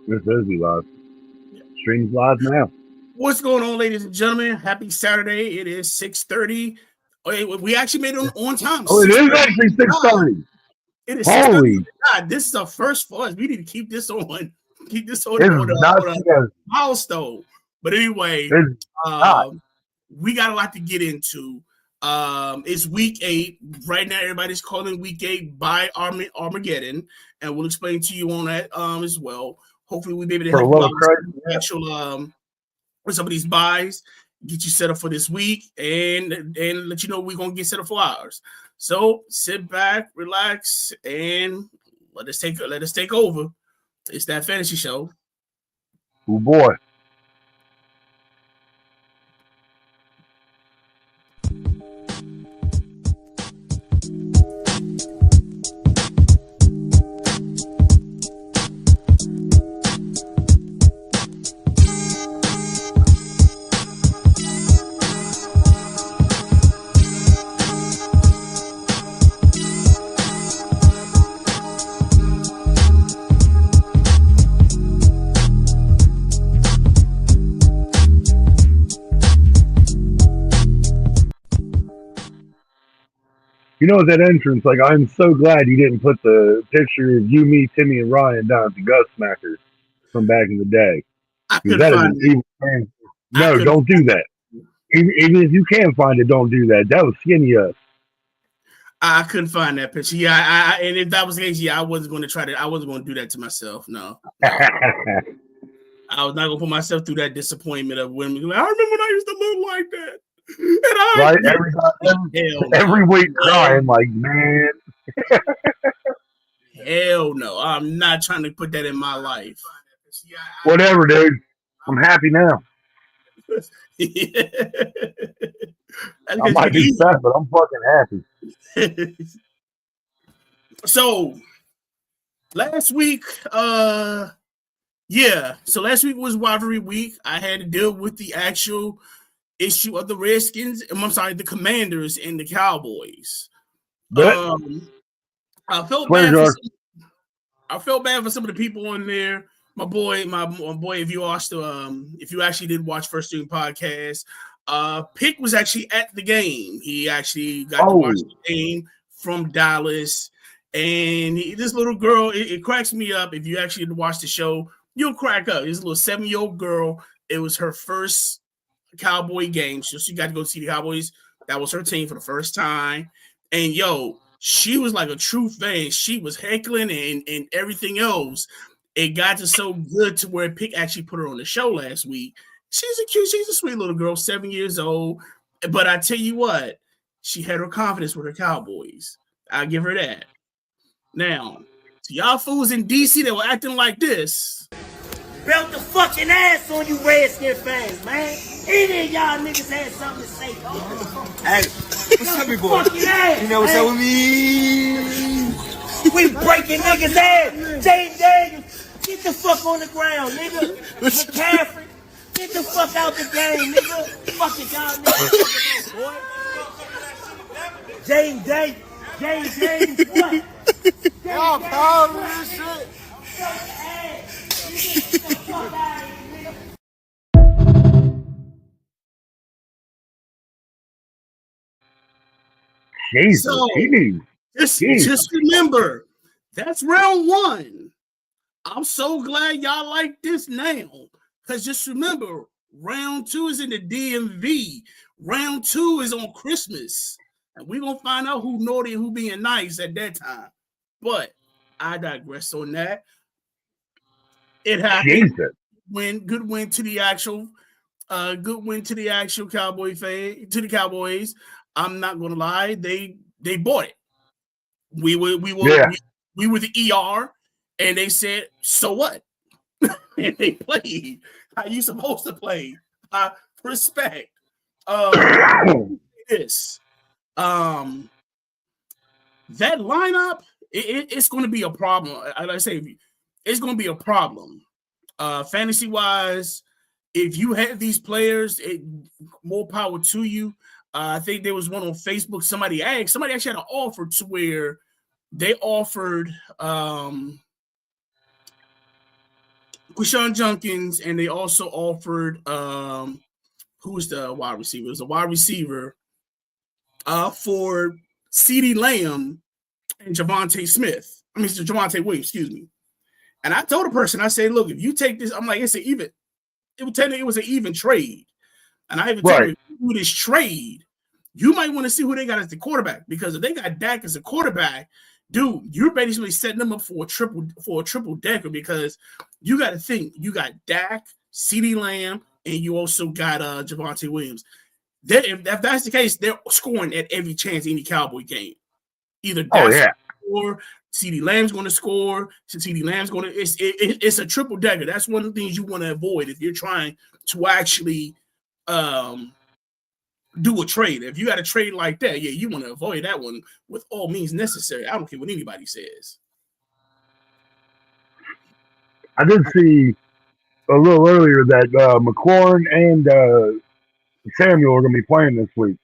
This is live. Streams live now. What's going on, ladies and gentlemen? Happy Saturday. It is 6:30. We actually made it on time. Oh, it is actually 6:30. It is Holy 6:30. God, this is our first for us. We need to keep this on. Keep this on, a milestone. But anyway, we got a lot to get into. It's week 8. Right now, everybody's calling week 8 Bye-mageddon, and we'll explain to you on that as well. Hopefully, we'll be able to help you out with actual with some of these buys, get you set up for this week, and let you know we're gonna get set up for ours. So sit back, relax, and let us take over. It's That Fantasy Show. Oh boy. You know, that entrance, like, I'm so glad you didn't put the picture of you, me, Timmy, and Ryan down at the Gus Smackers from back in the day. Because that is an evil thing. No, don't do that. Even if you can find it, don't do that. That was skinny us. I couldn't find that picture. Yeah, and if that was the case, I wasn't going to try to. I wasn't going to do that to myself. No. I was not going to put myself through that disappointment of when I remember when I used to look like that. And every week crying like, man. Hell no. I'm not trying to put that in my life. Whatever, dude. I'm happy now. I might be sad, but I'm fucking happy. So last week, so last week was rivalry week. I had to deal with the actual issue of the Redskins. The Commanders and the Cowboys. I felt bad for some of the people on there. My boy, if you actually did watch First Stream Podcast, Pick was actually at the game. He actually got to watch the game from Dallas. And this little girl, it cracks me up. If you actually watch the show, you'll crack up. This little 7-year-old girl. It was her first Cowboy game. So she got to go see the Cowboys. That was her team for the first time. And she was like a true fan. She was heckling and everything else. It got to so good to where Pick actually put her on the show last week. She's a sweet little girl, 7 years old. But I tell you what, she had her confidence with her Cowboys. I'll give her that. Now, to y'all fools in DC that were acting like this. Belt the fucking ass on you Redskin fans, man. Any of y'all niggas had something to say. Hey, what's up, boy? You know what's up with me? We breaking niggas' ass. James Daniels, get the fuck on the ground, nigga. McCaffrey, get the fuck out the game, nigga. Fuck it, y'all niggas. Boy. James Daniels, what? Y'all proud of this shit? Just remember, that's round 1. I'm so glad y'all like this now. Because just remember, round 2 is in the DMV. Round 2 is on Christmas. And we're going to find out who naughty and who being nice at that time. But I digress on that. It happened. Good win to the actual Cowboys. I'm not gonna lie, they bought it. We were the ER, and they said, so what? And they played how you supposed to play. Respect. This. That lineup, it's going to be a problem. Like I say, it's going to be a problem. Fantasy wise, if you have these players, more power to you. I think there was one on Facebook. Somebody actually had an offer to where they offered Quishon Junkins, and they also offered who's the wide receiver? It was a wide receiver for CeeDee Lamb and Javonte Smith. I mean, it's Javonte Williams, excuse me. And I told the person, I said, look, if you take this, I'm like, it's an even. It was an even trade. And I even told you, if you do this trade, you might want to see who they got as the quarterback, because if they got Dak as a quarterback, dude, you're basically setting them up for a triple decker, because you got to think, you got Dak, CeeDee Lamb, and you also got Javonte Williams. If that's the case, they're scoring at every chance any Cowboy game. Either Dak or CeeDee Lamb's going to score. CeeDee Lamb's going to. It's a triple decker. That's one of the things you want to avoid if you're trying to actually do a trade. If you got a trade like that, yeah, you want to avoid that one with all means necessary. I don't care what anybody says. I did see a little earlier that McLaurin and Samuel are going to be playing this week.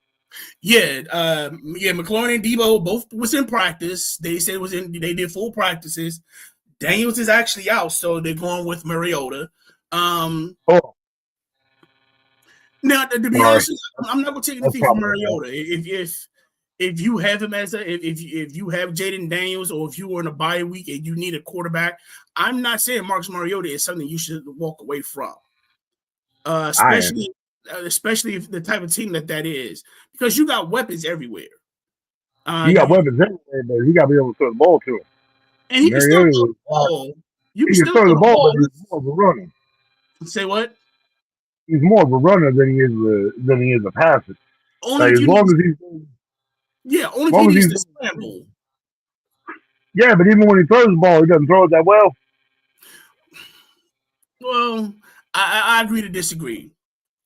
Yeah, McLaurin and Debo both was in practice. They said they did full practices. Daniels is actually out, so they're going with Mariota. Now, to be honest, I'm not going to take anything from Mariota. If you have him if you have Jaden Daniels, or if you were in a bye week and you need a quarterback, I'm not saying Marcus Mariota is something you should walk away from. Especially if the type of team that is, because you got weapons everywhere. You got weapons everywhere, but you got to be able to throw the ball to him. And he can still throw the ball. You can still throw the ball, but he's more of a runner. Say what? He's more of a runner than he is a passer. Only if he needs to scramble. Yeah, but even when he throws the ball, he doesn't throw it that well. Well, I agree to disagree.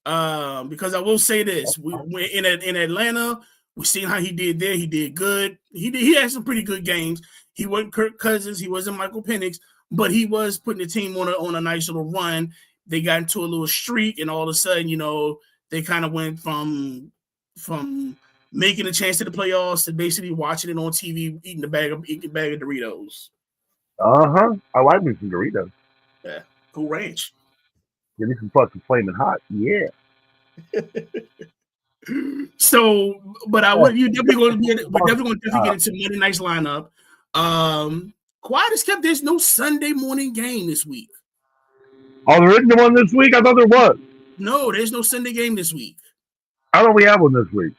Because I will say this: we in Atlanta, we seen how he did there. He did good. He had some pretty good games. He wasn't Kirk Cousins. He wasn't Michael Penix, but he was putting the team on a nice little run. They got into a little streak, and all of a sudden, they kind of went from making a chance to the playoffs to basically watching it on TV, eating a bag of Doritos. I like me some Doritos. Yeah, Cool Ranch. Give me some fucking flaming hot. Yeah. So, but we're definitely going to get into Monday night's lineup. Quiet as kept. There's no Sunday morning game this week. Oh, there isn't one this week? I thought there was. No, there's no Sunday game this week. How do we have one this week?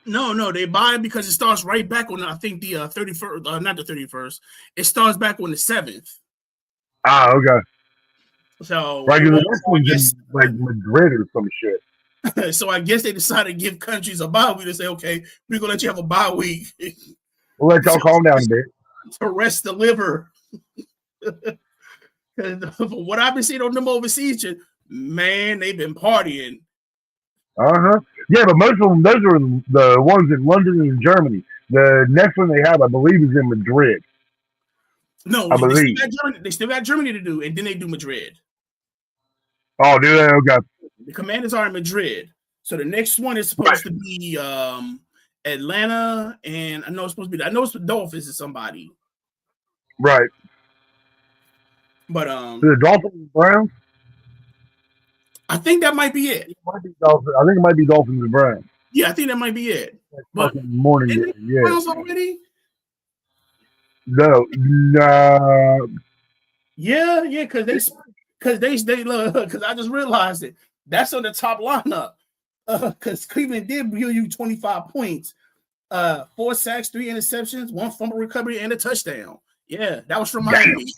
No, they buy it because it starts right back on, I think, the 31st, not the 31st. It starts back on the 7th. Ah, okay. So, right, the next one's in like Madrid or some shit. So I guess they decided to give countries a bye week to say, okay, we're gonna let you have a bye week. We'll let y'all calm down a bit. To rest the liver. From what I've been seeing on them overseas, man, they've been partying. Yeah, but most of them, those are the ones in London and Germany. The next one they have, I believe, is in Madrid. No, I believe they still got Germany to do, and then they do Madrid. Oh, do they? Okay. The Commanders are in Madrid, so the next one is supposed to be Atlanta, and I know it's the Dolphins or somebody. Right. But the Dolphins and Browns. I think that might be it. I think it might be Dolphins and Browns. Yeah, I think that might be it. But morning, yeah. Browns already? No. Yeah, because I just realized it. That's on the top lineup. Because Cleveland did give you 25 points, 4 sacks, 3 interceptions, 1 fumble recovery, and a touchdown. Yeah, that was from Miami.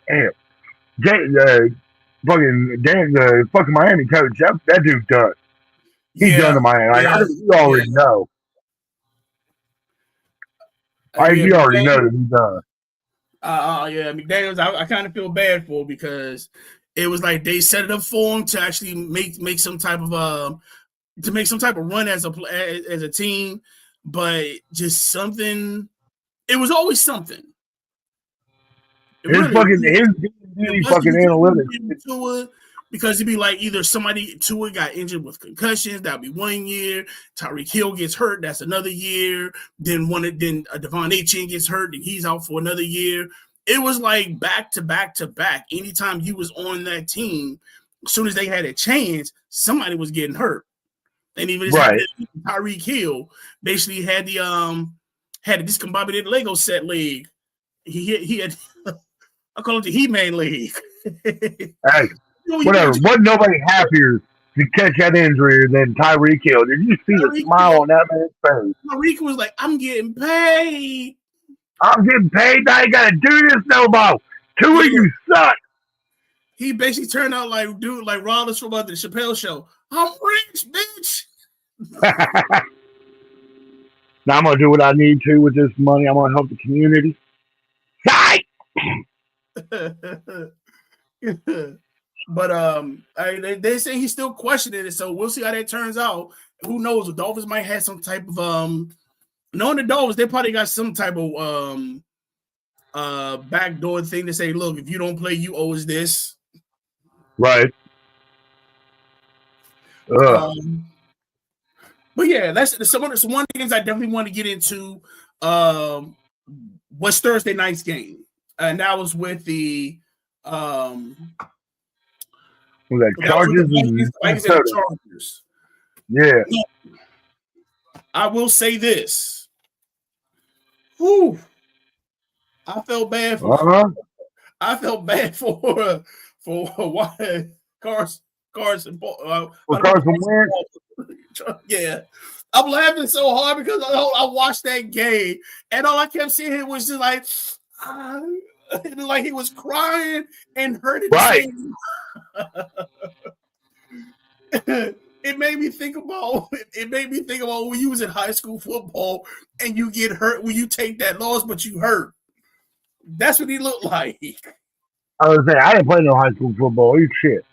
Damn. Fucking Miami coach, that dude done. He's done to Miami. You already know. You already know that he's done. McDaniels, I kind of feel bad for because it was like they set it up for him to actually make some type of run as a team, but just something. It was always something. His fucking analytics. Because it'd be like either somebody Tua got injured with concussions, that'd be 1 year. Tyreek Hill gets hurt, that's another year. Then Devon Achane gets hurt, and he's out for another year. It was like back to back to back. Anytime you was on that team, as soon as they had a chance, somebody was getting hurt. And even Tyreek Hill basically had the discombobulated Lego set leg. He had I call it the He-Man leg. Hey, whatever. Wasn't nobody happier to catch that injury than Tyreek Hill? Did you see the smile on that man's face? Tyreek was like, "I'm getting paid. I'm getting paid. I ain't gotta do this no more. Two of you suck." He basically turned out like Rollins from the Chappelle Show. I'm rich, bitch. Now I'm gonna do what I need to with this money. I'm gonna help the community. Psych! But they say he's still questioning it, so we'll see how that turns out. Who knows? The Dolphins might have some type of knowing the Dolphins, they probably got some type of backdoor thing to say, look, if you don't play, you owe us this. Right. But yeah, that's some one things I definitely want to get into. Was Thursday night's game, and that was with the Chargers and Chargers. Yeah. I will say this. Whew. I felt bad for Carson Wentz. Yeah, I'm laughing so hard because I watched that game and all I kept seeing was just like he was crying and hurting. Right. It made me think about when you was in high school football and you get hurt when you take that loss, but you hurt. That's what he looked like. I was saying, I didn't play no high school football. You shit.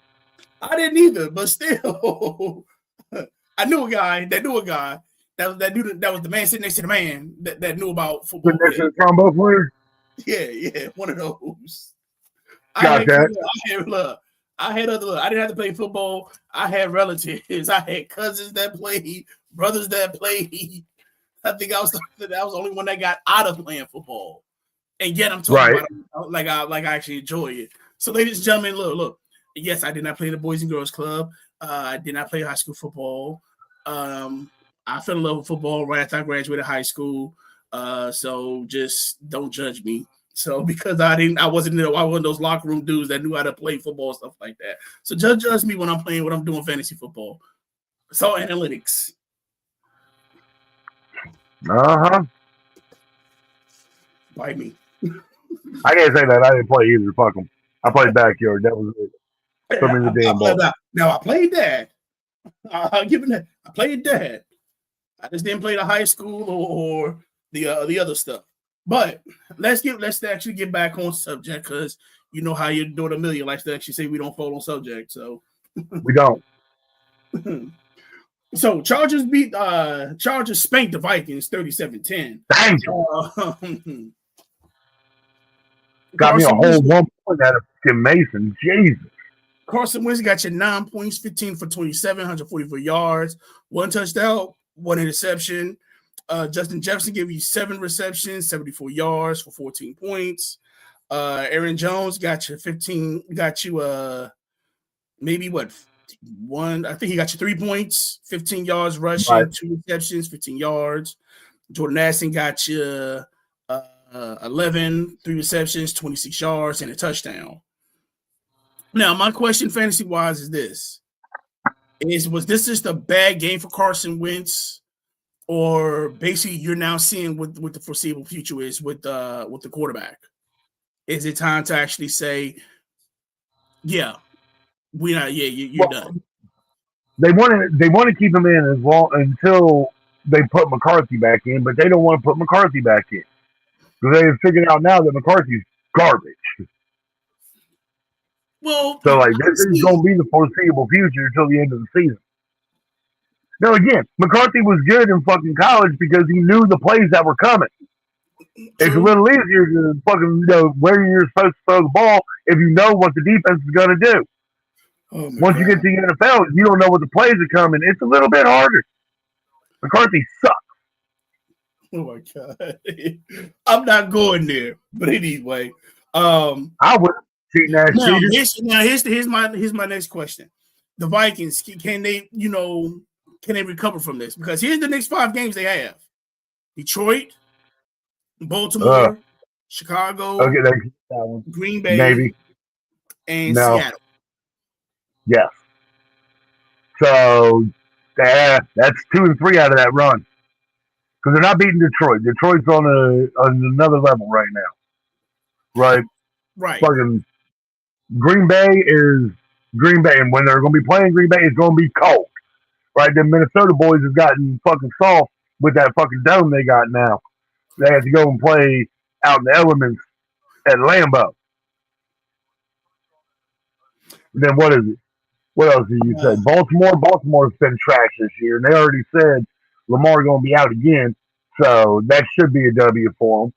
I didn't either, but still, I knew a guy that knew a guy that was the man sitting next to the man that knew about football. Next to the trombone player? Yeah, one of those. Got that. I didn't have to play football. I had relatives. I had cousins that played, brothers that played. I think I was the only one that got out of playing football. And yet I'm talking about it like I actually enjoy it. So ladies and gentlemen, look. Yes, I did not play the Boys and Girls Club. I did not play high school football. I fell in love with football right after I graduated high school. So just don't judge me. So because I wasn't one of those locker room dudes that knew how to play football and stuff like that. So judge me when I'm doing fantasy football. It's all analytics. Bite me. I can't say that. I didn't play either. Fuck them. I played backyard. That was it. Put me in the damn ball. Now I played that. I'll give it that. I played that. I just didn't play the high school or the other stuff. But let's actually get back on subject because you know how you're doing a million likes to actually say we don't fall on subject. So we don't. So Chargers spanked the Vikings 37-10. Thank you. Got me a whole 1 point out of Mason. Jesus. Carson Wentz got you 9 points, 15 for 27, 144 yards, 1 touchdown, 1 interception. Justin Jefferson gave you 7 receptions, 74 yards for 14 points. Aaron Jones got you 15, maybe what? 1, I think he got you 3 points, 15 yards rushing, right. 2 receptions, 15 yards. Jordan Addison got you 11, 3 receptions, 26 yards, and a touchdown. Now, my question fantasy-wise is this. Was this just a bad game for Carson Wentz? Or basically you're now seeing what the foreseeable future is with the quarterback? Is it time to actually say, you're done? They want to keep him in as long until they put McCarthy back in, but they don't want to put McCarthy back in. Because they've figured out now that McCarthy's garbage. Well, so this is going to be the foreseeable future until the end of the season. Now again, McCarthy was good in fucking college because he knew the plays that were coming. True. It's a little easier to fucking know where you're supposed to throw the ball if you know what the defense is going to do. Oh my Once you get to the NFL, you don't know what the plays are coming. It's a little bit harder. McCarthy sucks. Oh my god. I'm not going there. But anyway, I would cheating ass cheaters. Here's my next question. The Vikings, can they recover from this? Because here's the next 5 games they have: Detroit, Baltimore, Chicago, Green Bay, maybe, and Seattle. Yes. So that's 2 and 3 out of that run. Because they're not beating Detroit. Detroit's on another level right now. Right? Right. Fucking Green Bay is Green Bay. And when they're going to be playing Green Bay, it's going to be cold. Right? The Minnesota boys have gotten fucking soft with that fucking dome they got now. They have to go and play out in the elements at Lambeau. Then what is it? What else did you say? Baltimore's been trash this year, and they already said Lamar going to be out again, so that should be a W for them.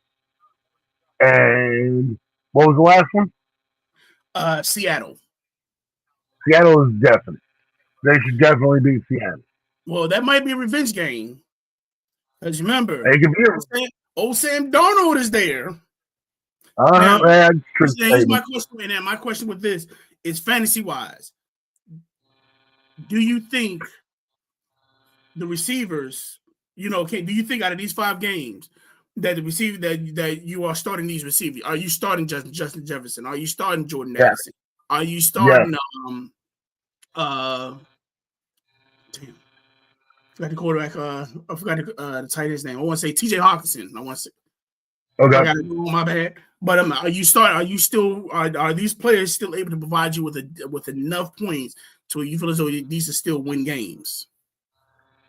And what was the last one? Seattle. Seattle is definite. They should definitely beat Seattle. Well, that might be a revenge game. Because remember, it could be old Sam Darnold is there. Here's my question, and my question with this is fantasy-wise. Do you think the receivers, do you think out of these 5 games that the receiver that you are starting these receivers? Are you starting Justin Jefferson? Are you starting Jordan Addison? Are you starting damn, I forgot the quarterback. I forgot the tight end's name. I want to say T.J. Hawkinson. I want to say. Okay. I got it wrong, my bad. But are these players still able to provide you with enough points to where you feel as though these are still win games?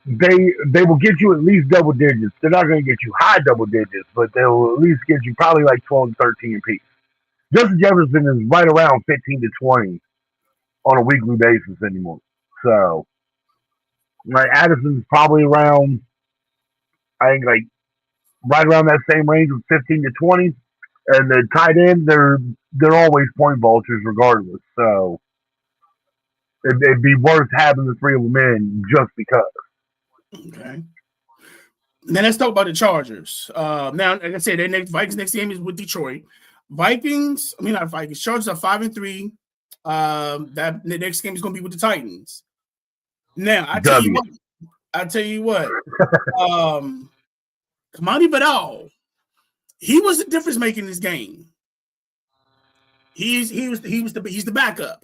They will get you at least double digits. They're not going to get you high double digits, but they will at least get you probably like 12 and 13 apiece. Justin Jefferson is right around 15 to 20 on a weekly basis anymore. So, like Addison's probably around, I think, like right around that same range of 15 to 20. And the tight end, they're always point vultures regardless. So, it'd be worth having the 3 of them in just because. Okay. Now let's talk about the Chargers. Now, like I said, Vikings next game is with Detroit. Chargers are 5-3. That the next game is going to be with the Titans. Now, I tell you what. Kamani Vidal, he was the difference maker in this game. He's the backup.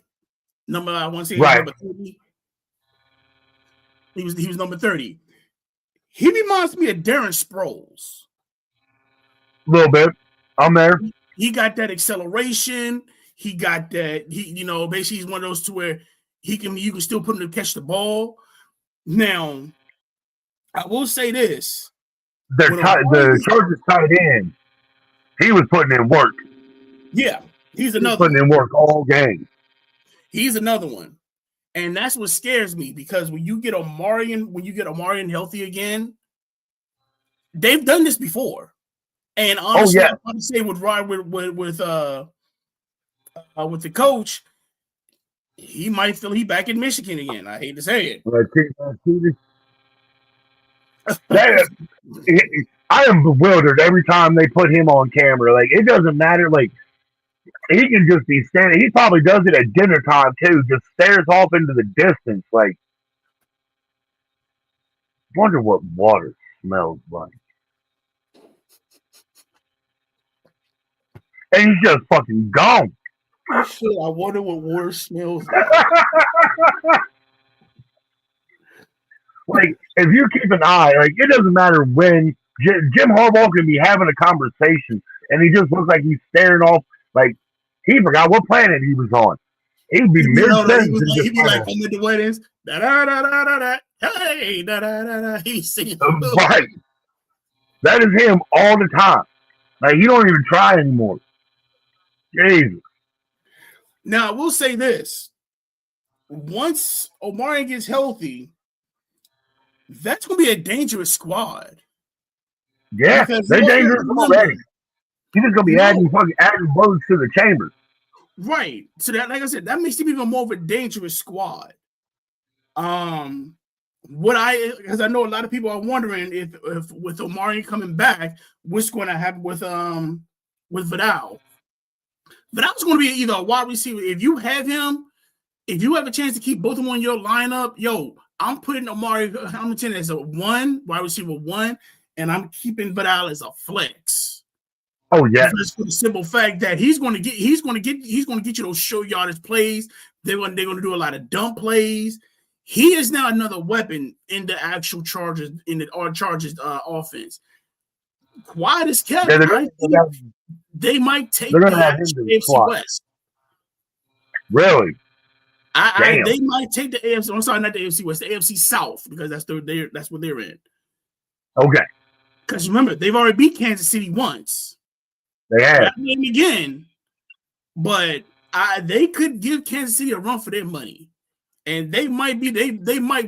Number 30. He was number 30. He reminds me of Darren Sproles. A little bit. I'm there. He got that acceleration. He got that. Basically, he's one of those to where you can still put him to catch the ball. Now, I will say this: the Chargers tight end, he was putting in work. Yeah, he's another putting in work all game. He's another one. And that's what scares me, because when you get Omarion healthy again, they've done this before. And honestly, I want to say with the coach, he might feel he back in Michigan again. I hate to say it. I am bewildered every time they put him on camera. Like, it doesn't matter. Like, he can just be standing. He probably does it at dinner time too. Just stares off into the distance. Like, wonder what water smells like. And he's just fucking gone. Shit, I wonder what water smells like. Like, if you keep an eye, like, it doesn't matter when Jim Harbaugh can be having a conversation and he just looks like he's staring off. Like, he forgot what planet he was on. He'd be mid-sentence. He'd be like, I'm at the weddings. Da-da-da-da-da-da. Hey, da-da-da-da. He's singing. Right. That is him all the time. Like, he don't even try anymore. Jesus. Now, I will say this. Once Omari gets healthy, that's going to be a dangerous squad. Yeah, they're dangerous already. He's just going to be adding bullets to the chamber. Right. So that, like I said, that makes them even more of a dangerous squad. Because I know a lot of people are wondering if with Omari coming back, what's going to happen with Vidal. Vidal's going to be either a wide receiver. If you have him, if you have a chance to keep both of them on your lineup, I'm putting Omari Hamilton as a wide receiver 1, and I'm keeping Vidal as a flex. Oh yeah, just for the simple fact that he's going to get you those show yardage plays. They're going to do a lot of dump plays. He is now another weapon in the actual Chargers offense. Quiet as kept. They might take the AFC West. Really? They might take the AFC. I'm sorry, not the AFC West, the AFC South, because that's what they're in. Okay. Because remember, they've already beat Kansas City once. They have. Again, but they could give Kansas City a run for their money, and they might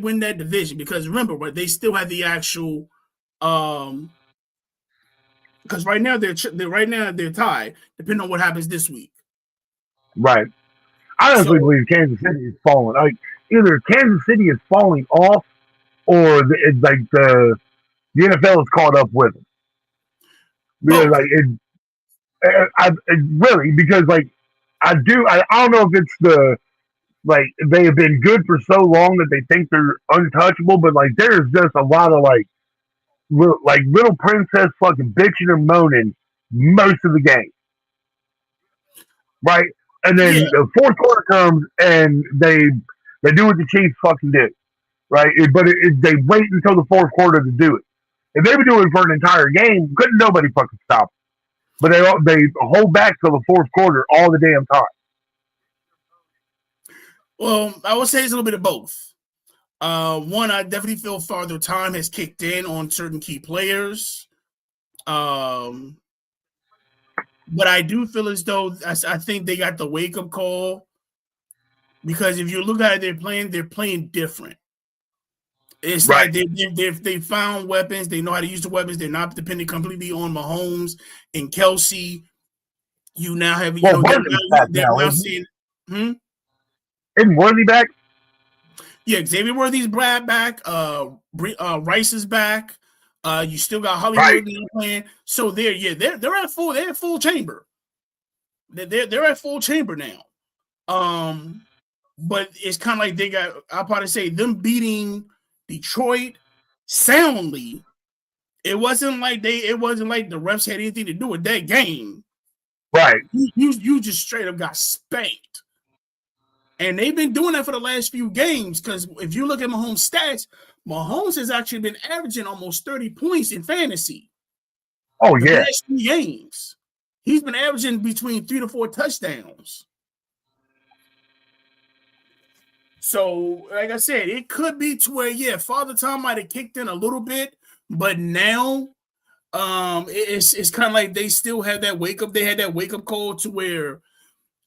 win that division, because remember, but they still have the actual because right now they're tied, depending on what happens this week. Right. I honestly believe Kansas City is falling. Like, either Kansas City is falling off, or it's like the NFL is caught up with them. Because really, because like I don't know if it's they have been good for so long that they think they're untouchable, but like there's just a lot of little princess fucking bitching and moaning most of the game, right? And then the fourth quarter comes and they do what the Chiefs fucking do, right? But they wait until the fourth quarter to do it. If they were doing it for an entire game, couldn't nobody fucking stop them. But they hold back till the fourth quarter all the damn time. Well, I would say it's a little bit of both. One, I definitely feel Father Time has kicked in on certain key players. But I do feel as though I think they got the wake-up call, because if you look at it, they're playing different. It's right. Like they found weapons. They know how to use the weapons. They're not depending completely on Mahomes and Kelsey. You now have they're now seeing. Isn't Worthy back? Yeah, Xavier Worthy's back. Rice is back. You still got Hollywood playing. So they're at full chamber. They're at full chamber now. But it's kind of like they got. I'll probably say them beating Detroit soundly. It wasn't like the refs had anything to do with that game. Right. You just straight up got spanked. And they've been doing that for the last few games, because if you look at Mahomes' stats, Mahomes has actually been averaging almost 30 points in fantasy. Oh, yeah. The last 3 games. He's been averaging between 3 to 4 touchdowns. So, like I said, it could be to where, Father Time might have kicked in a little bit, but now it's kind of like they still have that wake-up. They had that wake-up call to where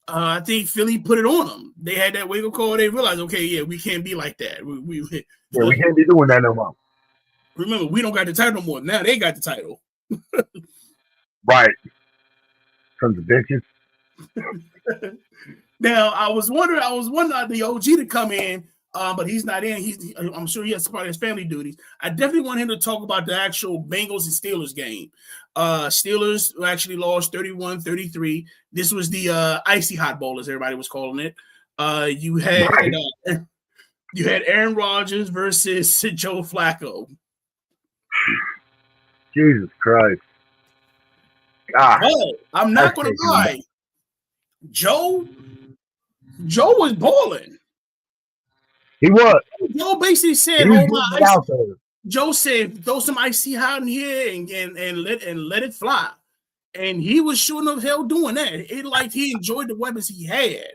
I think Philly put it on them. They had that wake-up call. They realized, okay, we can't be like that. We can't be doing that no more. Remember, we don't got the title no more. Now they got the title. Right. Sons of bitches. Now, I was wondering the OG to come in, but he's not in. I'm sure he has part of his family duties. I definitely want him to talk about the actual Bengals and Steelers game. Steelers actually lost 31-33. This was the icy hot bowl, as everybody was calling it. You had Aaron Rodgers versus Joe Flacco. Jesus Christ. God. Oh, I'm not going to lie. Joe was balling. He was. Joe basically said, Joe said, throw some icy hot in here and let it fly. And he was sure enough hell doing that. It like he enjoyed the weapons he had.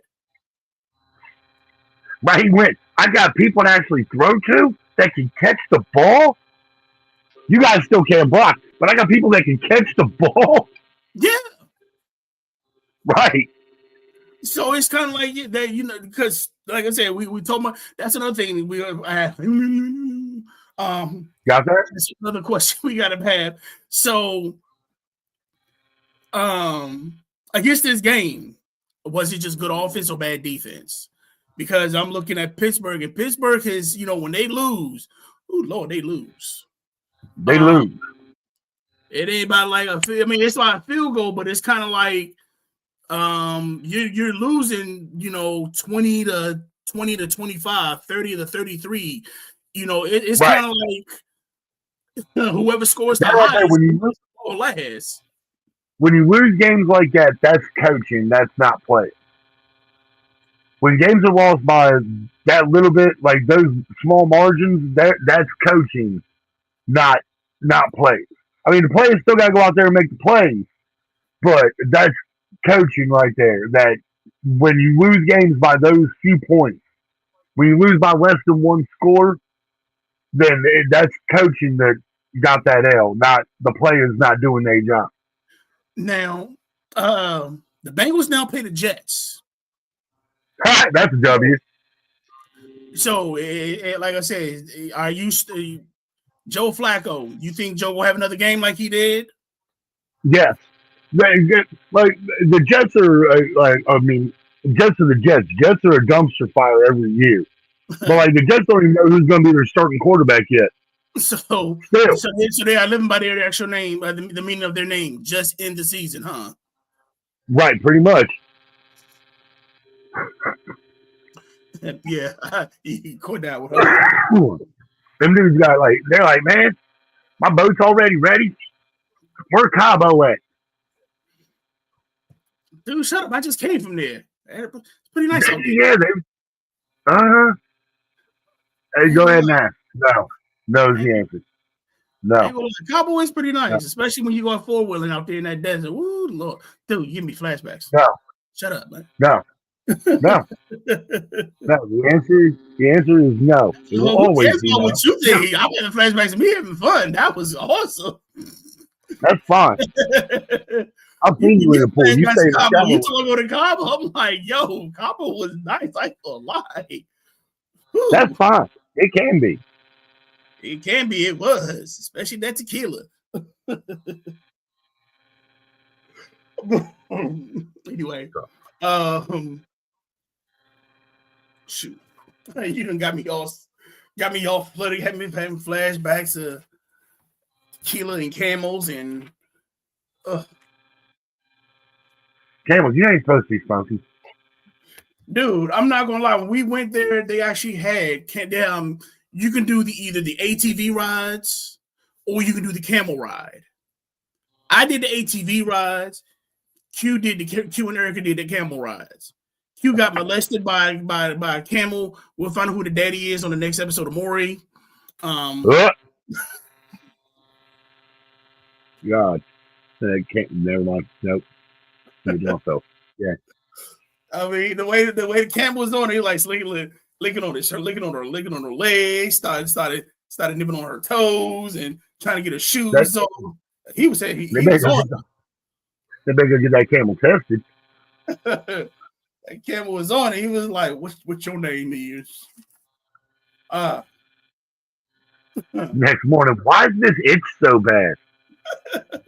Right, he went, I got people to actually throw to that can catch the ball. You guys still can't block, but I got people that can catch the ball. Yeah. Right. So it's kind of like that, because like I said, we talking about, that's another thing we got that? That's another question we gotta have. So against this game, Was it just good offense or bad defense? Because I'm looking at Pittsburgh, and Pittsburgh is, when they lose, oh Lord, they lose. They lose. It ain't about like it's like a field goal, but it's kind of like you're losing, 20 to 25, 30 to 33. It's kind of like whoever scores the highest last. When you lose games like that, that's coaching. That's not play. When games are lost by that little bit, like those small margins, that's coaching, not play. I mean, the players still got to go out there and make the plays, but that's coaching right there. That when you lose games by those few points, when you lose by less than one score, then that's coaching that got that L, not the players not doing their job. Now, the Bengals now play the Jets. That's a W. So, like I said, are you Joe Flacco? You think Joe will have another game like he did? Yes. Like the Jets are Jets are the Jets. Jets are a dumpster fire every year. But like the Jets don't even know who's going to be their starting quarterback yet. So they are living by their actual name, the meaning of their name, just in the season, huh? Right, pretty much. Yeah, he caught that with her. Them dudes they're like, man, my boat's already ready. Where's Cabo at? Dude, shut up! I just came from there. It's pretty nice out there. Yeah, Hey, go ahead and ask. No is the answer. No. Cabo is pretty nice, especially when you go four-wheeling out there in that desert. Woo, Lord. Dude, you give me flashbacks. No. Shut up, man. No. No. The answer is no. It will always be no. What you think? I'm having flashbacks of me having fun. That was awesome. That's fine. I've seen you in the pool. You say Cabo. You told me to go to Cabo. I'm like, yo, Cabo was nice. I ain't gonna lie. Whew. That's fine. It can be. It can be. It was, especially that tequila. Anyway, shoot, you done got me all flooded, having flashbacks of tequila and camels and camels. You ain't supposed to be funky, dude. I'm not gonna lie. When we went there, they actually had you can do either the ATV rides or you can do the camel ride. I did the ATV rides. Q and Erica did the camel rides. Q got molested by a camel. We'll find out who the daddy is on the next episode of Maury. God, never mind. Nope. Yeah. I mean, the way the camel was on, he like licking on her legs, started nipping on her toes and trying to get her shoes on. He was saying he was on. They better get that camel tested. That camel was on it. He was like, "What's your name is?" Next morning, why is this itch so bad?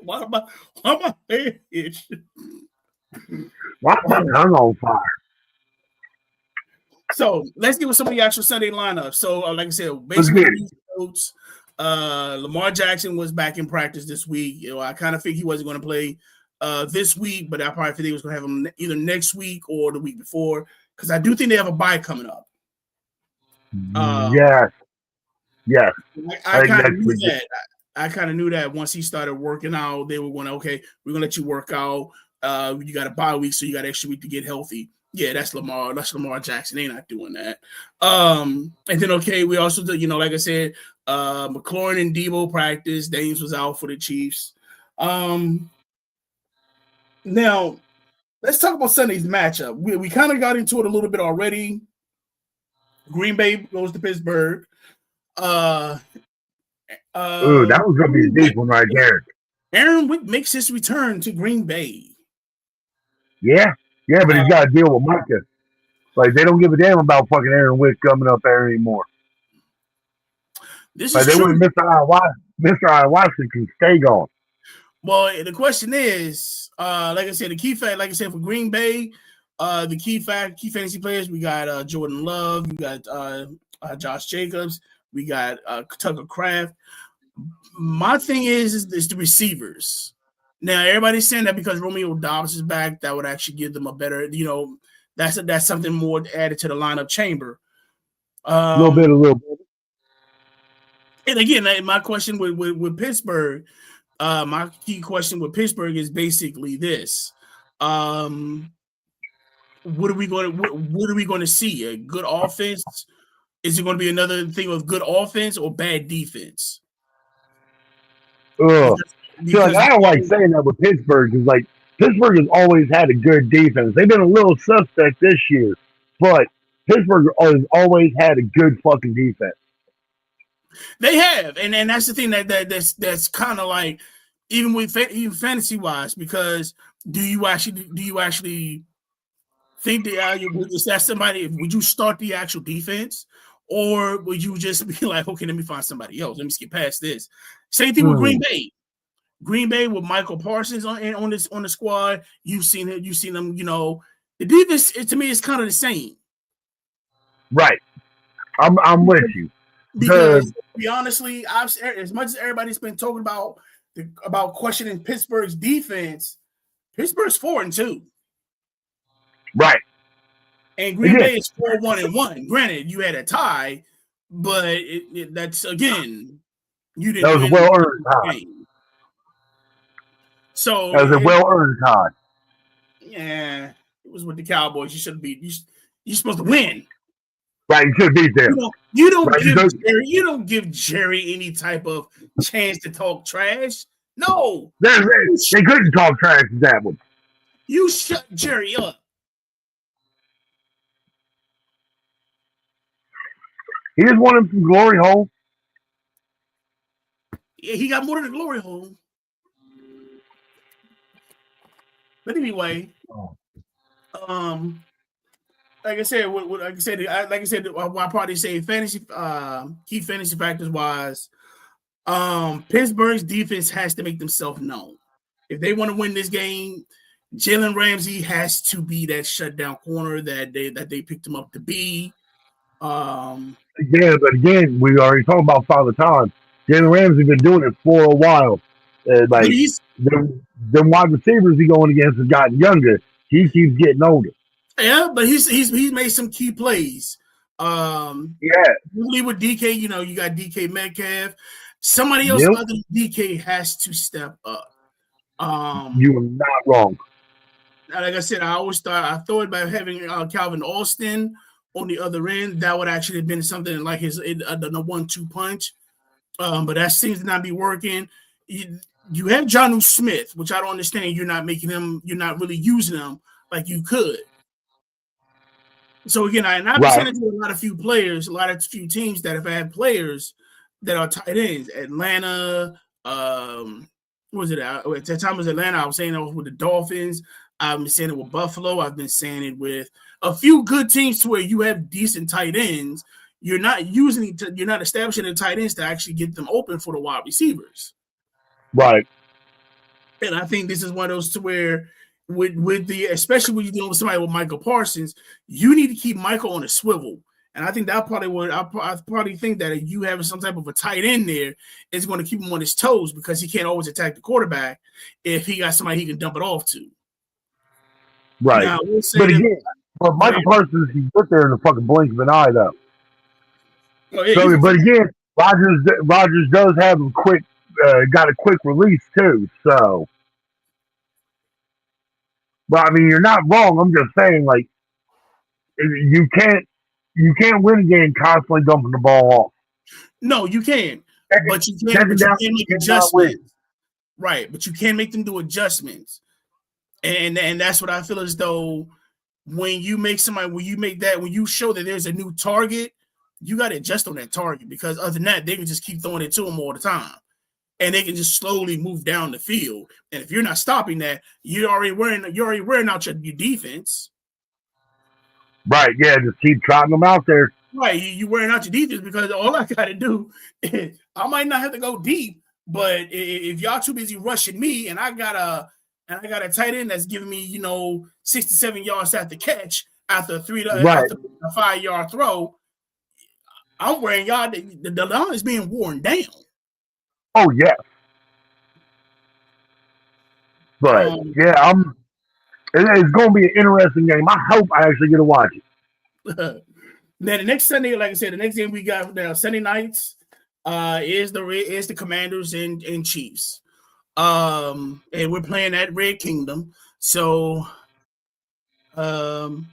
why am I itch? Why is my tongue on fire? So let's get with some of the actual Sunday lineup. So, like I said, basically, Lamar Jackson was back in practice this week. I kind of think he wasn't going to play this week, but I probably think he was going to have him either next week or the week before, because I do think they have a bye coming up. Yes. I kind of knew that. I kind of knew that once he started working out, they were going to, okay, we're going to let you work out. You got a bye week, so you got an extra week to get healthy. Yeah, that's Lamar. That's Lamar Jackson. They're not doing that. And then, okay, we also did, like I said, McLaurin and Debo practice. Dames was out for the Chiefs. Now, let's talk about Sunday's matchup. We kind of got into it a little bit already. Green Bay goes to Pittsburgh. That was going to be a deep one right there. Aaron Wick makes his return to Green Bay. Yeah, but he's got to deal with Micah. Like, they don't give a damn about fucking Aaron Wick coming up there anymore. This is they true. Mr. Ayahuasca can stay gone. Well, the question is, like I said, the key fact, like I said, for Green Bay, the key fantasy players, we got Jordan Love, we got Josh Jacobs, we got Tucker Kraft. My thing is the receivers. Now everybody's saying that because Romeo Dobbs is back, that would actually give them a better, that's something more added to the lineup chamber. A little bit. And again, my question with Pittsburgh, my key question with Pittsburgh is basically this: what are we going to see? A good offense? Is it going to be another thing of good offense or bad defense? Because I don't like saying that with Pittsburgh, because like Pittsburgh has always had a good defense. They've been a little suspect this year, but Pittsburgh has always had a good fucking defense. They have, and that's the thing that's kind of like even fantasy wise, because do you actually think is that somebody? Would you start the actual defense, or would you just be like, okay, let me find somebody else? Let me skip past this. Same thing with Green Bay. Green Bay with Michael Parsons on the squad. You've seen them. The defense to me is kind of the same. Right. I'm with you. Because to be honestly, as much as everybody's been talking about questioning Pittsburgh's defense, Pittsburgh's 4-2. Right. And Green Bay is 4-1-1. Granted, you had a tie, but that's again, you didn't. That was a well-earned tie. So that was a well-earned tie. Yeah, it was with the Cowboys. You should be. You're supposed to win. Right, you should beat them. You don't give Jerry any type of chance to talk trash. No, they couldn't talk trash to that one. You shut Jerry up. He just wanted some glory hole. Yeah, he got more than a glory hole. But anyway, like I said, I probably say fantasy key fantasy factors wise, Pittsburgh's defense has to make themselves known. If they want to win this game, Jalen Ramsey has to be that shutdown corner that they picked him up to be. Yeah, but again, we already talked about Father Time. Jalen Ramsey been doing it for a while. The wide receivers he going against has gotten younger. He keeps getting older. Yeah, but he's made some key plays. Usually with DK, you got DK Metcalf. Somebody else other than DK has to step up. You are not wrong. Like I said, I thought about having Calvin Austin on the other end. That would actually have been something like his the 1-2 punch. But that seems to not be working. You have Jonnu Smith, which I don't understand. You're not really using him like you could. So again, I've been saying it to a few teams that have had players that are tight ends. Atlanta, what was it? At that time it was Atlanta. I was saying it with the Dolphins. I've been saying it with Buffalo. I've been saying it with a few good teams to where you have decent tight ends. You're not establishing the tight ends to actually get them open for the wide receivers. Right. And I think this is one of those to where especially when you're dealing with somebody with Michael Parsons, you need to keep Michael on a swivel. And I think that I probably think that if you have some type of a tight end there, it's going to keep him on his toes because he can't always attack the quarterback if he got somebody he can dump it off to. Right. Now, but Michael Parsons, he put there in the fucking blink of an eye, though. Oh, yeah, but again, Rodgers does have got a quick release too. So, but I mean, you're not wrong. I'm just saying, like, you can't win a game constantly dumping the ball off. No, you can, but you can't make adjustments. Right, but you can make them do adjustments, and that's what I feel as though when you show that there's a new target, you got to adjust on that target because other than that, they can just keep throwing it to them all the time. And they can just slowly move down the field. And if you're not stopping that, you're already wearing out your defense. Right, yeah, just keep trotting them out there. Right, you're wearing out your defense because all I got to do is I might not have to go deep, but if y'all too busy rushing me and I got and I got a tight end that's giving me, 67 yards after catch after a 5-yard throw, I'm wearing y'all. The line is being worn down. Oh yeah. But it's going to be an interesting game. I hope I actually get to watch it. Now the next Sunday, like I said, the next game we got now Sunday nights is the Commanders and Chiefs, and we're playing at Red Kingdom. So I'm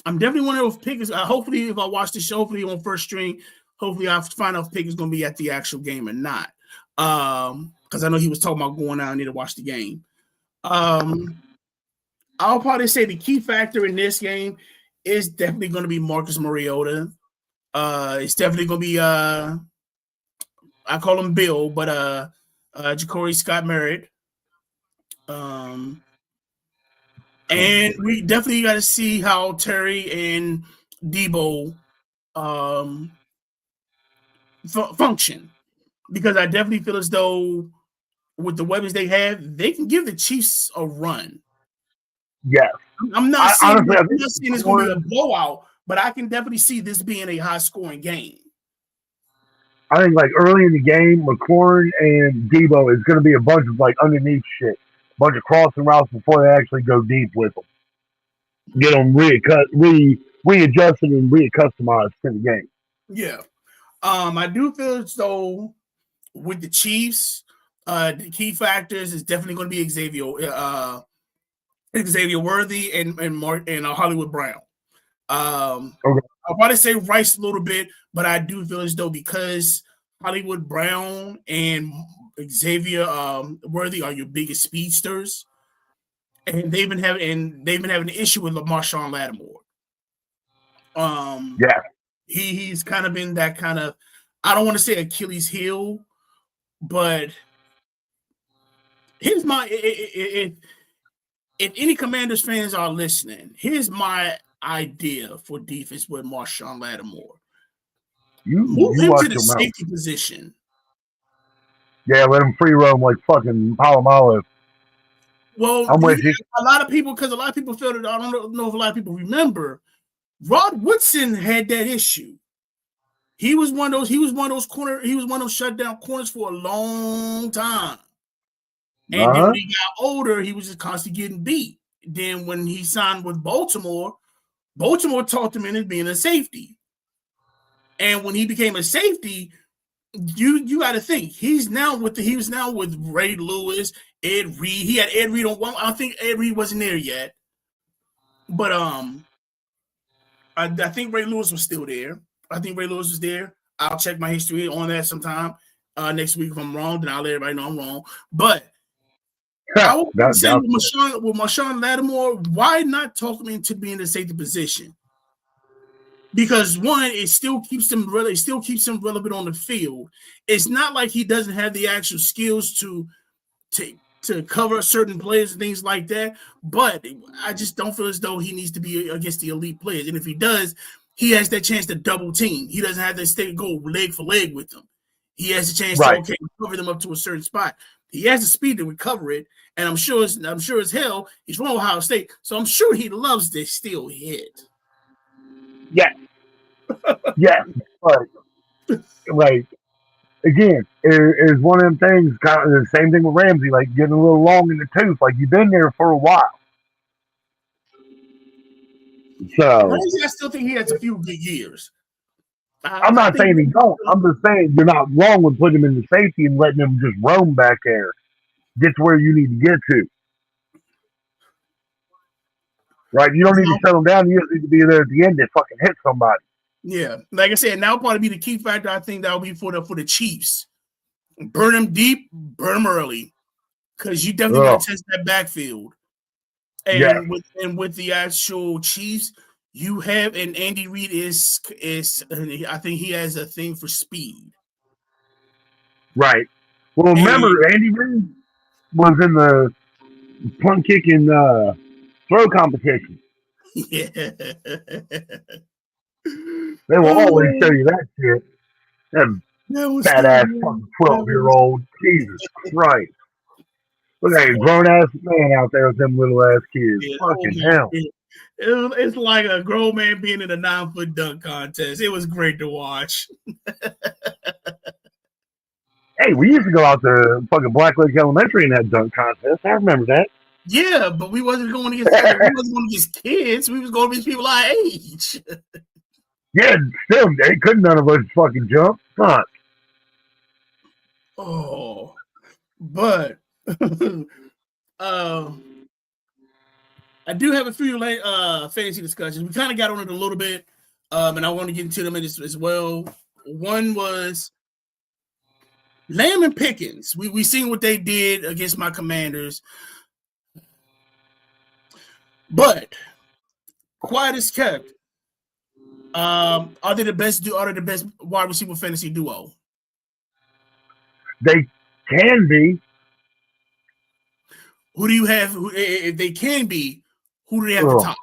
definitely wondering if Pick is. Hopefully, if I watch the show, hopefully on first string, hopefully I'll find out if Pick is going to be at the actual game or not. Because I know he was talking about going out and need to watch the game. I'll probably say the key factor in this game is definitely going to be Marcus Mariota. It's definitely going to be I call him Bill, but Ja'Cory Scott Merritt. And we definitely got to see how Terry and Debo function, because I definitely feel as though with the weapons they have, they can give the Chiefs a run. Yes. I'm not saying it's going to be a blowout, but I can definitely see this being a high-scoring game. I think early in the game, McLaurin and Debo is going to be a bunch of underneath shit, a bunch of crossing routes before they actually go deep with them. Get them readjusted and reaccustomized to the game. Yeah, I do feel as though with the Chiefs, the key factors is definitely going to be Xavier Worthy and Hollywood Brown. I'll probably say Rice a little bit, but I do feel as though because Hollywood Brown and Xavier Worthy are your biggest speedsters, and they've been having an issue with Marshawn Lattimore. He's kind of been that kind of, I don't want to say Achilles heel, but here's my if any Commanders fans are listening, here's my idea for defense with Marshawn Lattimore. Move him to the safety position. Yeah, let him free roam like fucking Palomalo. Well, I'm with you. A lot of people feel that, I don't know if a lot of people remember, Rod Woodson had that issue. He was one of those shutdown corners for a long time. And then when he got older, he was just constantly getting beat. Then when he signed with Baltimore talked him into being a safety. And when he became a safety, you got to think he was now with Ray Lewis, Ed Reed. He had Ed Reed on one. I think Ed Reed wasn't there yet, but I think Ray Lewis was still there. I think Ray Lewis was there. I'll check my history on that sometime next week. If I'm wrong, then I'll let everybody know I'm wrong. But I would say with Marshawn Lattimore, why not talk him into being the safety position? Because one, it still keeps him relevant on the field. It's not like he doesn't have the actual skills to cover certain players and things like that. But I just don't feel as though he needs to be against the elite players. And if he does, he has that chance to double team. He doesn't have to go leg for leg with them. He has a chance to cover them up to a certain spot. He has the speed to recover it, and I'm sure as hell he's from Ohio State, so I'm sure he loves this still hit. Yeah, yeah, but again, it's one of them things. Kind of the same thing with Ramsey, getting a little long in the tooth. You've been there for a while. So Ramsey, I still think he has a few good years. I'm not saying he don't. I'm just saying you're not wrong with putting him in the safety and letting him just roam back there, get to where you need to get to. Right? You don't need to shut him down. You just need to be there at the end to fucking hit somebody. Yeah, like I said, now probably be the key factor. I think that will be for the Chiefs. Burn them deep, burn them early, because you definitely got to test that backfield. And with the actual Chiefs, you have, and Andy Reid is I think he has a thing for speed. Right. Well, remember, Andy Reid was in the punt kicking throw competition. Yeah. They will always show you that shit. That badass fucking 12-year-old. Jesus Christ. Look at a grown ass man out there with them little ass kids. Yeah, Fucking hell. It's like a grown man being in a 9-foot dunk contest. It was great to watch. Hey, we used to go out to fucking Black Lake Elementary in that dunk contest. I remember that. Yeah, but we wasn't going against kids. We was going against people our age. Yeah, still, they couldn't none of us fucking jump. Fuck. Oh, but I do have a few fantasy discussions. We kind of got on it a little bit, and I want to get into them as well. One was Lamb and Pickens. We seen what they did against my Commanders, but quiet as kept. Are they the best? Are they the best wide receiver fantasy duo? They can be. Who do you have? If they can be, who do they have at the top?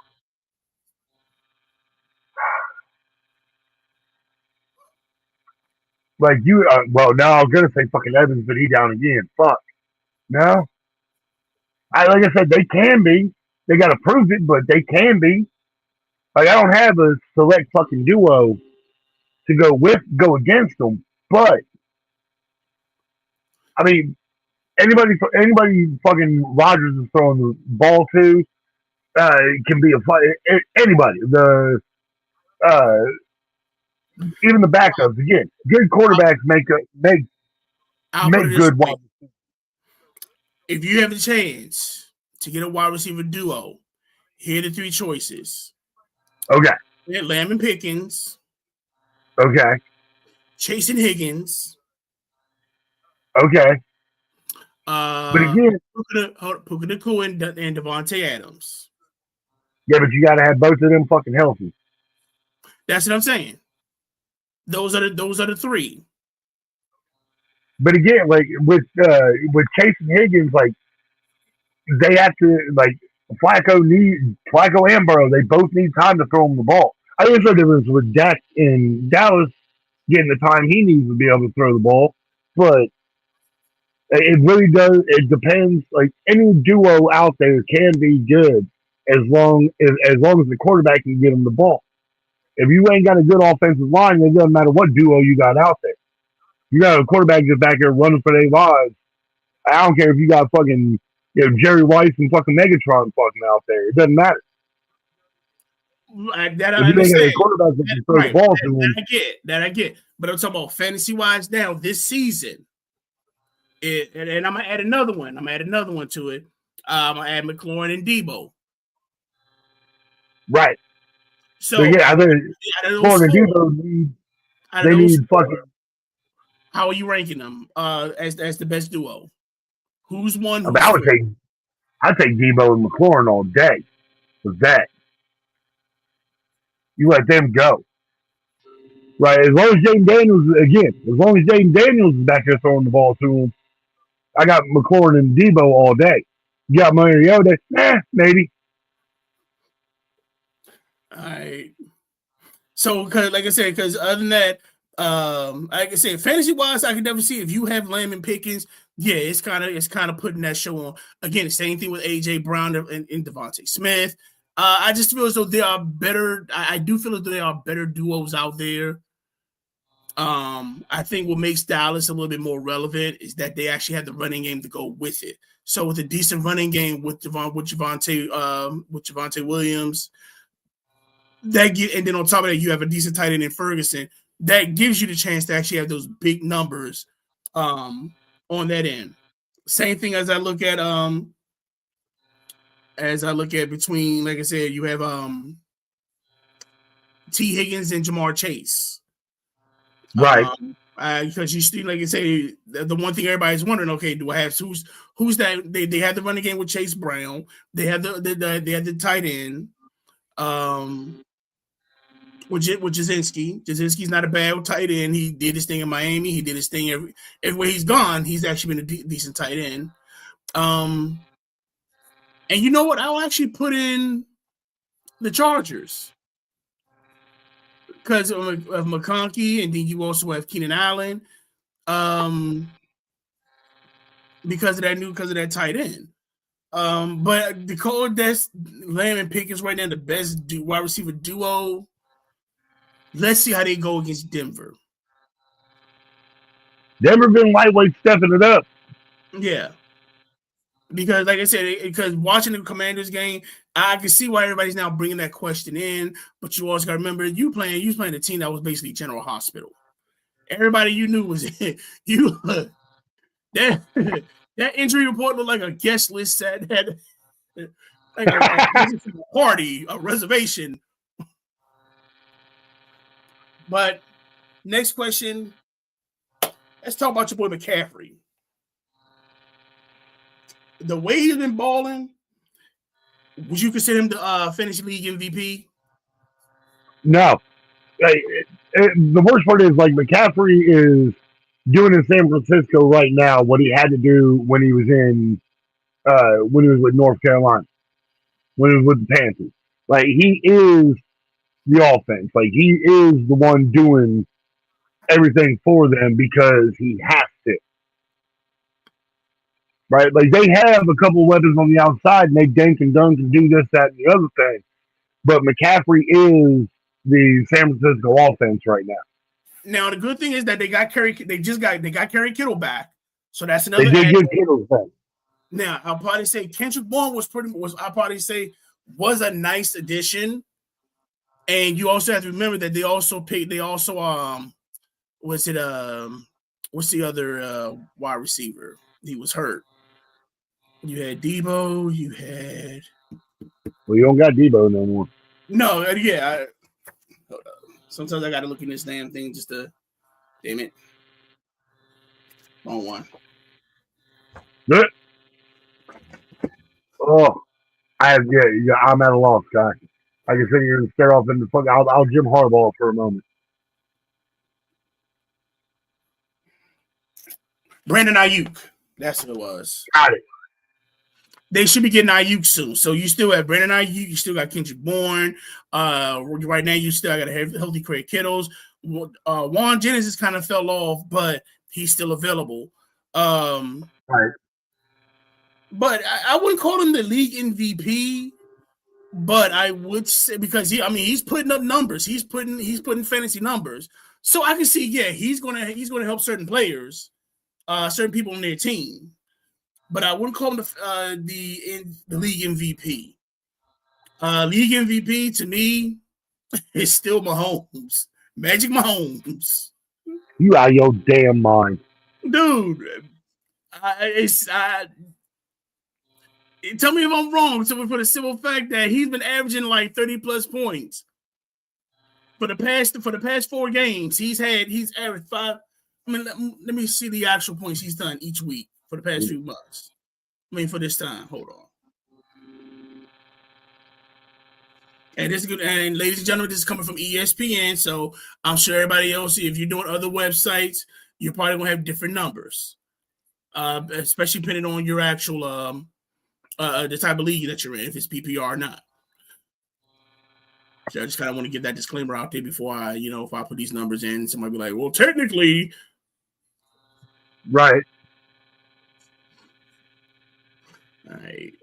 Like you, well, now I was gonna say fucking Evans, but he down again. Fuck. No. Like I said, they can be. They got to prove it, but they can be. Like I don't have a select fucking duo to go against them, but I mean, anybody fucking Rodgers is throwing the ball to can be anybody. Even the backups again. Good quarterbacks make good wide receivers. If you have the chance to get a wide receiver duo, here are the three choices. Okay. Lamb and Pickens. Okay. Chase and Higgins. Okay. But again, Puka Nacua and Devontae Adams. Yeah, but you got to have both of them fucking healthy. That's what I'm saying. Those are the three. But again, like with Chase and Higgins, like they have to Flacco and Burrow. They both need time to throw them the ball. I think there's no difference with Dak in Dallas getting the time he needs to be able to throw the ball, but it really does. It depends. Like any duo out there can be good as long as the quarterback can get them the ball. If you ain't got a good offensive line, it doesn't matter what duo you got out there. You got a quarterback just back there running for their lives. I don't care if you got fucking Jerry Rice and fucking Megatron fucking out there. It doesn't matter. That I understand. That I get. But I'm talking about fantasy wise now this season. And I'm gonna add another one. I'm gonna add another one to it. I'm gonna add McLaurin and Debo. Right. So yeah, I think McLaurin and Debo need fucking. How are you ranking them as the best duo? Who's one? I'd take Debo and McLaurin all day. With that, you let them go. Right, as long as Jaden Daniels is back there throwing the ball to him, I got McLaurin and Debo all day. You got Mariota? Maybe. All right. So, like I said, because other than that, like I said, fantasy wise, I can definitely see if you have Lamb and Pickens. Yeah, it's kind of putting that show on. Again, the same thing with AJ Brown and Devontae Smith. I just feel as though they are better. I do feel as though there are better duos out there. I think what makes Dallas a little bit more relevant is that they actually have the running game to go with it. So with a decent running game with Javonte Williams, and then on top of that, you have a decent tight end in Ferguson. That gives you the chance to actually have those big numbers on that end. Same thing as I look at between, like I said, you have T. Higgins and Jamar Chase. Right. Because you still, like you say, the one thing everybody's wondering, okay, do I have who's that? They have the running game with Chase Brown. They have the tight end. With Jasinski. Jasinski's not a bad tight end. He did his thing in Miami. He did his thing everywhere he's gone. He's actually been a decent tight end. And you know what? I'll actually put in the Chargers because of McConkey, and then you also have Keenan Allen. because of that tight end. But the Cole Des Lamb and Pickens right now the best wide receiver duo. Let's see how they go against Denver. Denver been lightweight stepping it up. Yeah. Because, like I said, because watching the Commanders game, I can see why everybody's now bringing that question in. But you also got to remember, you playing a team that was basically General Hospital. Everybody you knew was you. That injury report looked like a guest list that had like a party, a reservation. But next question, let's talk about your boy McCaffrey. The way he's been balling, would you consider him the fantasy league MVP? No. The worst part is like McCaffrey is doing in San Francisco right now what he had to do when he was with North Carolina, when he was with the Panthers. Like he is the offense. Like he is the one doing everything for them because he has to. Right? Like they have a couple of weapons on the outside and they dink and dunk and do this, that, and the other thing. But McCaffrey is the San Francisco offense right now. Now the good thing is that they got Kerry Kittle back, so that's another. They did get Kittle back. Now I'll probably say Kendrick Bourne was a nice addition, and you also have to remember that what's the other wide receiver? He was hurt. You had Debo. You had. Well, you don't got Debo no more. No, yeah. Hold up. Sometimes I got to look in this damn thing just to. Damn it. Wrong one. Good. Oh, I'm at a loss, guy. I can sit here and stare off in the fuck. I'll Jim Harbaugh for a moment. Brandon Ayuk. That's what it was. Got it. They should be getting Ayuk soon. So you still have Brandon Ayuk. You still got Kendrick Bourne. Right now, you still got a healthy Craig Kittles. Juan Jennings has kind of fell off, but he's still available. Right. But I wouldn't call him the league MVP. But I would say because he's putting up numbers. He's putting fantasy numbers. So I can see, he's gonna help certain players, certain people on their team. But I wouldn't call him the league MVP. League MVP to me is still Mahomes, Magic Mahomes. You out of your damn mind, dude. Tell me if I'm wrong. So for the simple fact that he's been averaging like 30 plus points for the past 4 games. He's averaged 5. I mean, let me see the actual points he's done each week for the past few months. For this time. Hold on. And this is good. And ladies and gentlemen, this is coming from ESPN. So I'm sure everybody else, if you're doing other websites, you're probably gonna have different numbers, especially depending on your actual the type of league that you're in, if it's PPR or not. So I just kind of want to get that disclaimer out there before if I put these numbers in, somebody be like, well, technically. Right. All right.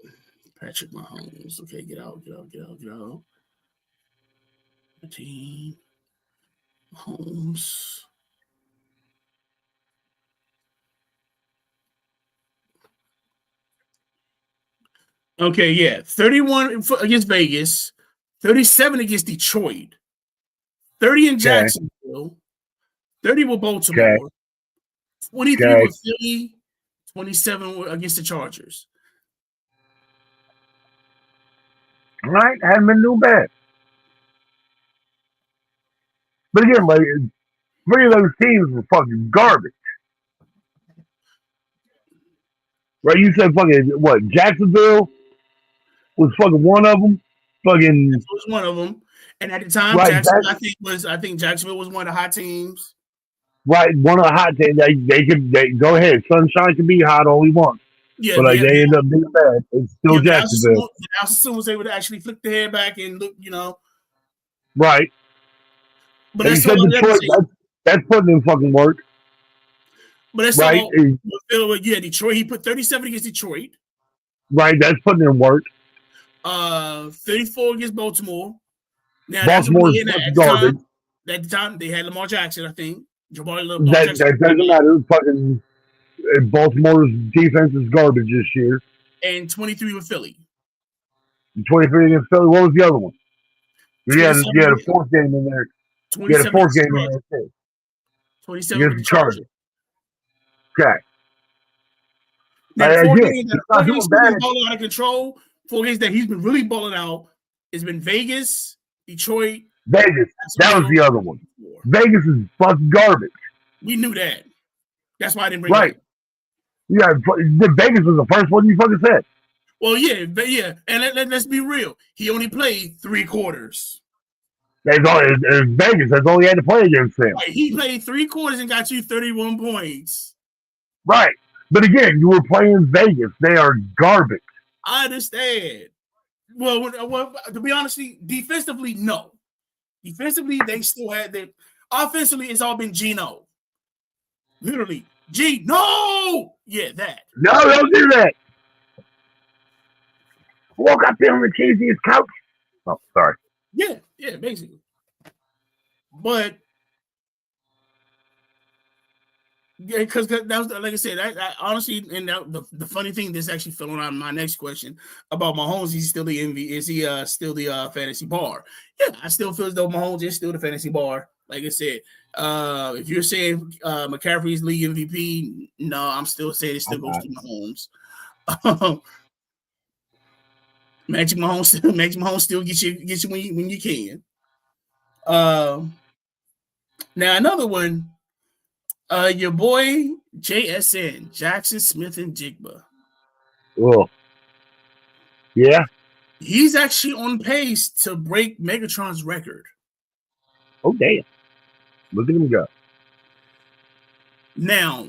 Patrick Mahomes. Okay, get out. Team. Mahomes. Okay, yeah. 31 against Vegas, 37 against Detroit, 30 in Jacksonville, 30 with Baltimore, 23 with Philly, 27 against the Chargers. All right, hadn't been too bad. But again, like 3 of those teams were fucking garbage. Right? You said fucking what? Jacksonville was fucking one of them. Fucking was one of them. And at the time, right, Jacksonville, I think Jacksonville was one of the hot teams. Right, one of the hot teams. They go ahead. Sunshine can be hot all he wants. Yeah, but they end up being bad. It's still Jacksonville. Dallas was able to actually flick the head back and look, Right. But that's putting in fucking work. But that's right. You had Detroit. He put 37 against Detroit. Right, that's putting in work. 34 against Baltimore. Now Baltimore's garbage. At the time, they had Lamar Jackson, I think. That doesn't matter. Fucking Baltimore's defense is garbage this year. And 23 with Philly. 23 against Philly. What was the other one? You had a fourth game in there. You had a fourth game in there too. 27 against the Chargers. Okay. Now, four games that balling out of control. 4 games that he's been really balling out has been Vegas, Detroit. Vegas. That was the other one. Vegas is fucking garbage. We knew that. That's why I didn't bring it up. Yeah, Vegas was the first one you fucking said. Well, yeah. And let's be real. He only played 3 quarters. It's Vegas. That's all he had to play against them. Right. He played 3 quarters and got you 31 points. Right. But again, you were playing Vegas. They are garbage. I understand. Well, to be honest, defensively, no. Defensively, they still had that. Offensively, it's all been Geno. Literally, Geno. Yeah, that. No, don't do that. Woke up there on the cheesiest couch. Oh, sorry. Yeah, basically. But yeah, because that was, like I said, I honestly, and the funny thing, this actually fell on my next question about Mahomes. He's still the MVP. Is he still the fantasy bar? Yeah, I still feel as though Mahomes is still the fantasy bar. Like I said, if you're saying McCaffrey's league MVP, no, I'm still saying it still goes to Mahomes. Magic Mahomes still get you when you can. Now another one. Your boy JSN, Jackson Smith and Jigba. Oh, yeah. He's actually on pace to break Megatron's record. Oh, damn. Look at him go. Now,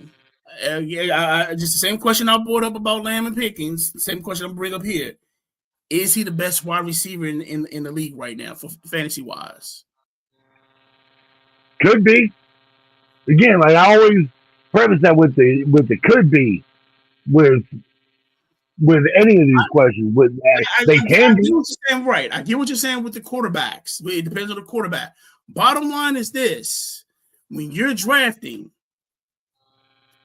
just the same question I brought up about Lamb and Pickens, the same question I'm bring up here. Is he the best wide receiver in the league right now for fantasy-wise? Could be. Again, like I always preface that with the could be with any of these questions. They can be. Right. I get what you're saying with the quarterbacks. It depends on the quarterback. Bottom line is this: when you're drafting,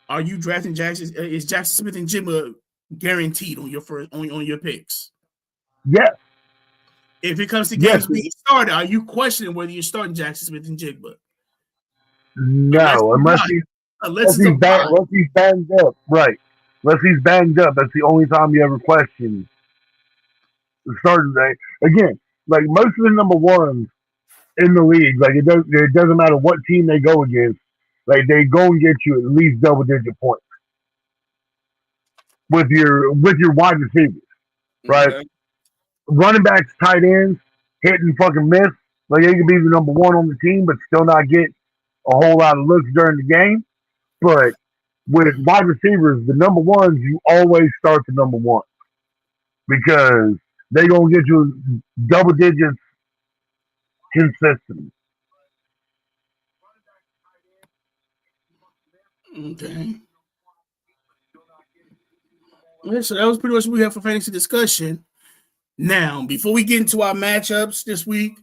are you drafting Jackson? Is Jackson Smith and Jigba guaranteed on your first on your picks? Yes. If it comes to games being started, are you questioning whether you're starting Jackson Smith and Jigba? No, unless he's banged up, right? Unless he's banged up, that's the only time you ever question the starting day. Again, like most of the number ones in the league, like it doesn't matter what team they go against, like they go and get you at least double-digit points with your wide receivers, right? Okay. Running backs, tight ends, hit and fucking miss. Like they can be the number one on the team, but still not get a whole lot of looks during the game. But with wide receivers, the number ones, you always start the number one because they're going to get you double digits consistently. Okay. Yeah, so that was pretty much what we have for fantasy discussion. Now, before we get into our matchups this week,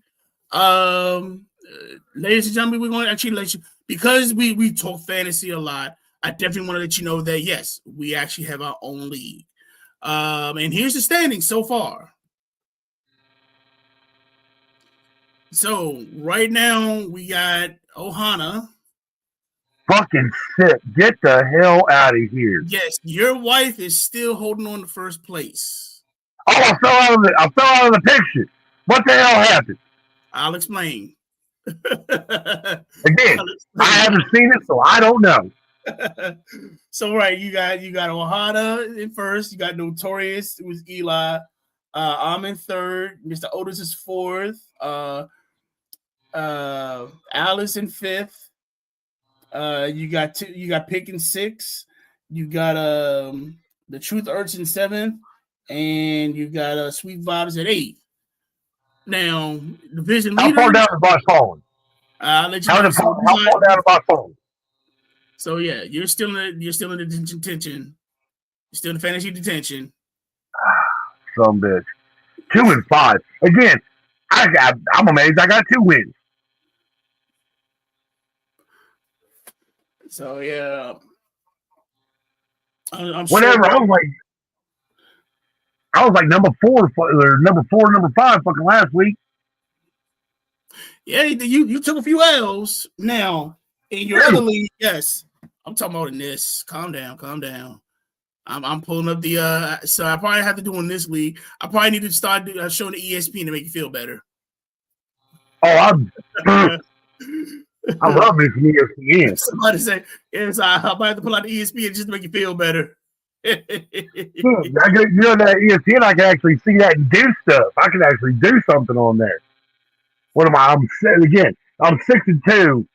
ladies and gentlemen, we're going to actually let you, because we talk fantasy a lot, I definitely want to let you know that, yes, we actually have our own league. And here's the standings so far. So, right now, we got Ohana. Fucking sick. Get the hell out of here. Yes, your wife is still holding on to first place. Oh, I fell out of the picture. What the hell happened? I'll explain. Again, I haven't seen it, so I don't know. So right, you got Ohana in first. You got Notorious with Eli. I'm in third. Mr. Otis is fourth. Alice in fifth. You got Pick in sixth. You got the Truth Urge in seventh, and you got Sweet Vibes at eighth. Now, division leader. How far down is my phone? I'll let you how far down is my phone? So yeah, you're still in the detention. You're still in fantasy detention. Some bitch. 2-5. Again, I'm amazed I got 2 wins. So yeah, I'm Whatever. sure. I was like number 5 fucking last week. Yeah, you took a few L's. Now in your other league, yes, I'm talking about in this. Calm down. I'm pulling up the so I probably have to do in this league. I probably need to start showing the ESPN to make you feel better. Oh, I love this ESPN. Somebody say, yes, I might have to pull out the ESPN just to make you feel better. You know that ESPN, I can actually see that and do stuff. I can actually do something on there. What am I? I'm 6-2,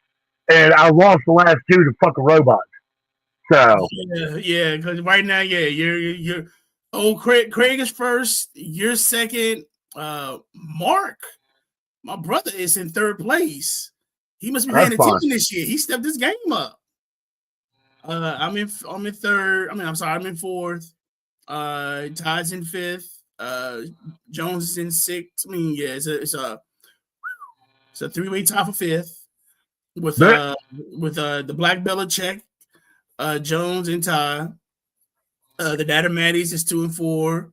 and I lost the last 2 to fucking robots. So yeah, because right now, yeah, you're Craig is first, you're second. Mark, my brother, is in third place. He must be paying attention this year. He stepped his game up. I'm in third. I'm in fourth. Ty's in fifth. Jones is in sixth. It's a 3-way tie for fifth with the Black Belichick, Jones and Ty. The Data Maddies is 2 and 4.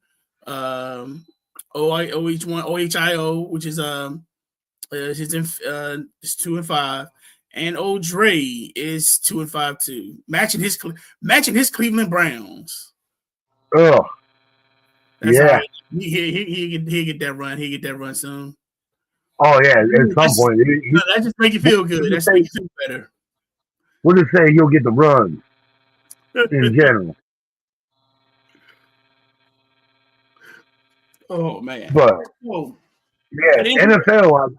OHIO, which is is 2 and 5. And old Dre is 2 and 5 too, matching his Cleveland Browns. Oh, yeah. He get that run. He get that run soon. Oh yeah, at some point. That just make you feel good. That's make you feel better. We'll just say you'll get the runs in general. Oh man. But yeah, NFL,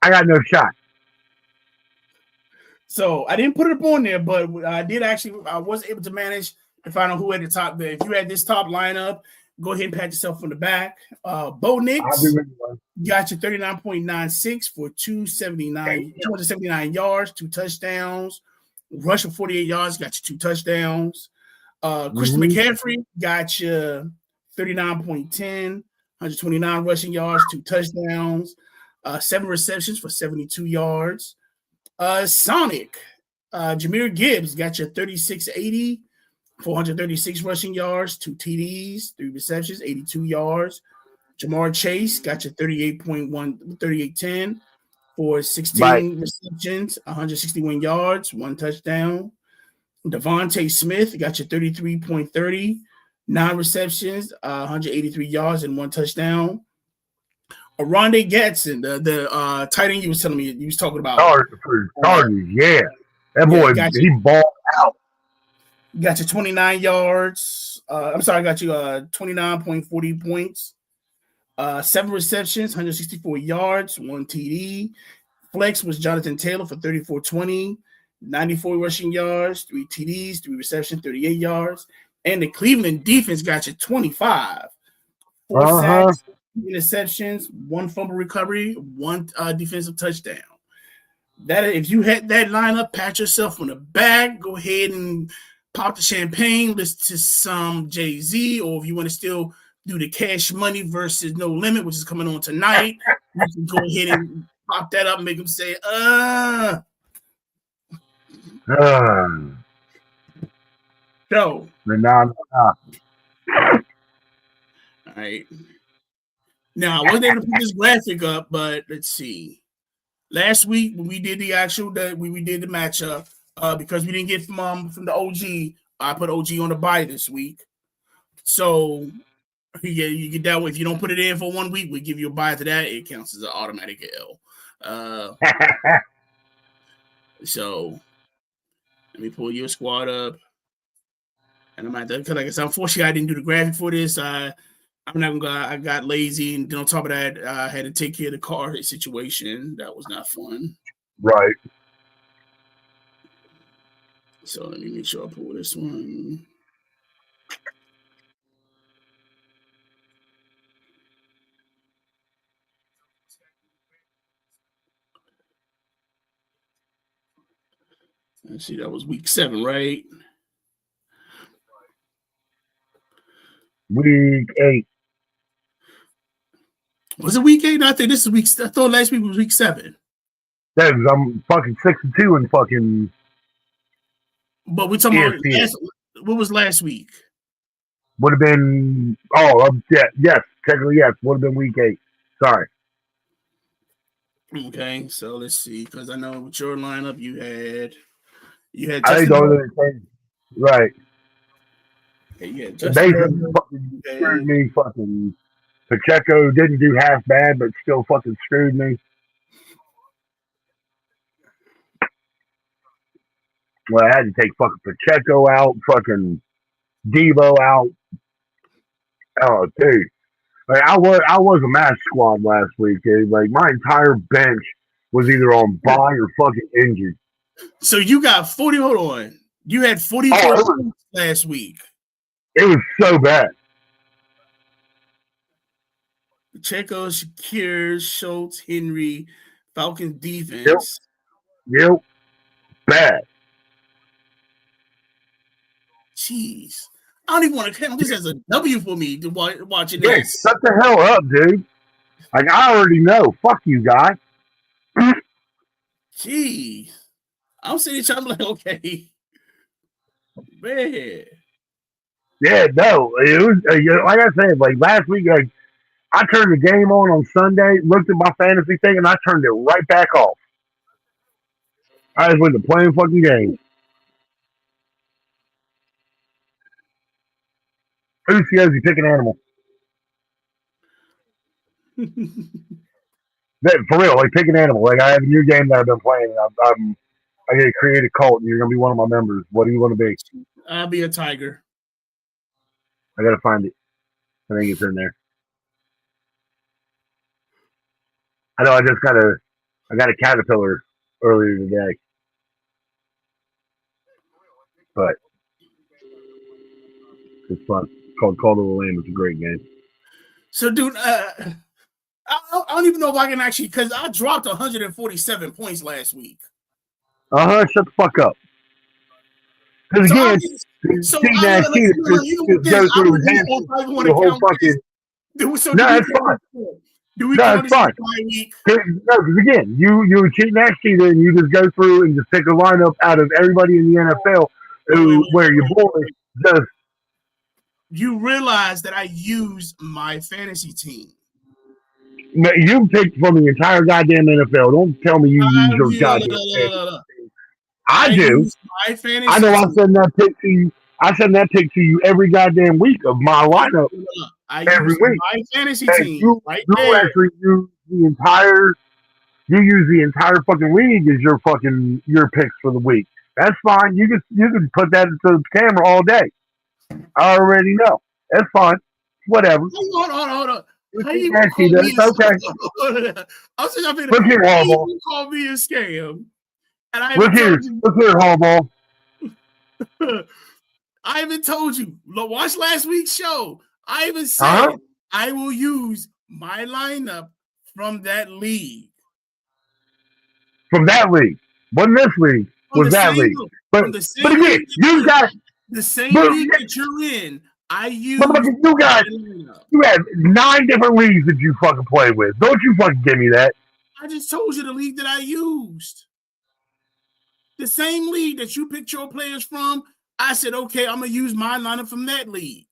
I got no shot. So I didn't put it up on there, but I was able to manage to find out who had the top there. If you had this top lineup, go ahead and pat yourself on the back. Bo Nix got you 39.96 for 279 yards, 2 touchdowns. Rush for 48 yards, got you 2 touchdowns. Christian McCaffrey got you 39.10, 129 rushing yards, 2 touchdowns, 7 receptions for 72 yards. Sonic, Jahmyr Gibbs got you 36.80, 436 rushing yards, 2 TDs, 3 receptions, 82 yards. Jamar Chase got you 38.10 for 16 receptions, 161 yards, 1 touchdown. Devontae Smith got you 33.30, 9 receptions, 183 yards, and 1 touchdown. Rondé Gatson, the tight end you was telling me you was talking about. Chargers, yeah. That boy, he balled out. Got you 29 yards. Got you 29.40 points. 7 receptions, 164 yards, 1 TD. Flex was Jonathan Taylor for 34.20, 94 rushing yards, 3 TDs, 3 receptions, 38 yards. And the Cleveland defense got you 25. 4 sacks, 3 interceptions, 1 fumble recovery, 1 defensive touchdown. That if you had that lineup, pat yourself on the back, go ahead and pop the champagne, listen to some Jay-Z, or if you want to still do the Cash Money versus No Limit, which is coming on tonight, you can go ahead and pop that up and make them say, So. Nah. All right. Now, I wasn't able to put this graphic up, but let's see. Last week, when we did the matchup, because we didn't get from the OG, I put OG on the bye this week. So, yeah, you get that one. If you don't put it in for 1 week, we give you a bye to that. It counts as an automatic L. So, let me pull your squad up. And I'm at that because, like I said, unfortunately, I didn't do the graphic for this. I got lazy, and then on top of that, I had to take care of the car situation. That was not fun. Right. So let me make sure I pull this one. Let's see, that was week 7, right? Week 8. Was it week 8? No, I think this is week. I thought last week was week 7. That is, I'm fucking 6-2 in fucking. But we're talking about ESPN. what was last week? Would have been. Oh, yeah, yes, technically yes. Would have been week 8. Sorry. Okay, so let's see, because I know with your lineup you had I think those right. Okay, you had Mason fucking screwed me. Fucking Pacheco didn't do half bad, but still fucking screwed me. Well, I had to take fucking Pacheco out, fucking Devo out. Oh, dude. Like I was a match squad last week, dude. Like my entire bench was either on bye or fucking injured. So you got 40. Hold on, you had 44 points last week. It was so bad. Pacheco, Shakir, Schultz, Henry, Falcons defense. Yep. Bad. Jeez. I don't even want to count this as a W for me to watching Yeah, this. shut the hell up, dude. Like I already know. Fuck you, guy. Jeez. I'm sitting here, I'm like, okay. Man. Yeah, no. It was like I said, like last week, like I turned the game on Sunday, looked at my fantasy thing, and I turned it right back off. I just went to playing fucking games. Who says you pick an animal? For real, like pick an animal. Like I have a new game that I've been playing. I get to create a cult, and you're gonna be one of my members. What do you want to be? I'll be a tiger. I gotta find it. I think it's in there. I know. I got a caterpillar earlier today, but it's fun. It's called Call to the Lamb. It's a great game. So, dude, I don't even know if I can actually, because I dropped 147 points last week. Shut the fuck up. Because again, go through his hands the whole fucking. No, it's fine. No, it's fine. No, because again, you cheat and cheater, and you just go through and just pick a lineup out of everybody in the NFL where your boy just. You realize that I use my fantasy team. No, you picked from the entire goddamn NFL. Don't tell me you use your goddamn fantasy team. I do. My fantasy I know. I send that pick to you. I send that pick to you every goddamn week of my lineup. Every week. My fantasy team. You actually use the entire. You use the entire fucking league as your picks for the week. That's fine. You can put that into the camera all day. I already know. That's fine. Whatever. Hold on. How you It's okay. Look here, Hallball. You call me a scam. And Look here, Hallball. I even told you. Watch last week's show. I even said I will use my lineup from that league. From that league. Wasn't this league. Was that league. But again, you got the same league that you're in. I use you have 9 different leagues that you fucking play with. Don't you fucking give me that. I just told you the league that I used. The same league that you picked your players from. I said, okay, I'm going to use my lineup from that league.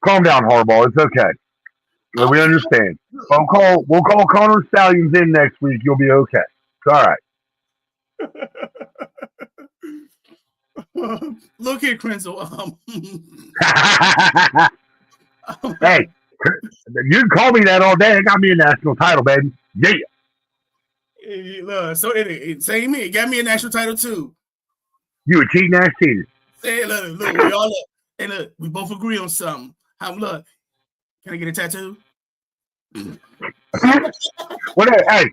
Calm down, Harbaugh. It's okay. We understand. We'll call Connor Stallions in next week. You'll be okay. It's all right. Look here, Krenzel. Hey, you can call me that all day. I got me a national title, baby. Yeah. So same me. It got me a national title too. You a cheating ass cheater. Hey, look, we all look. Hey, look, we both agree on something. Look, can I get a tattoo? Whatever. Hey,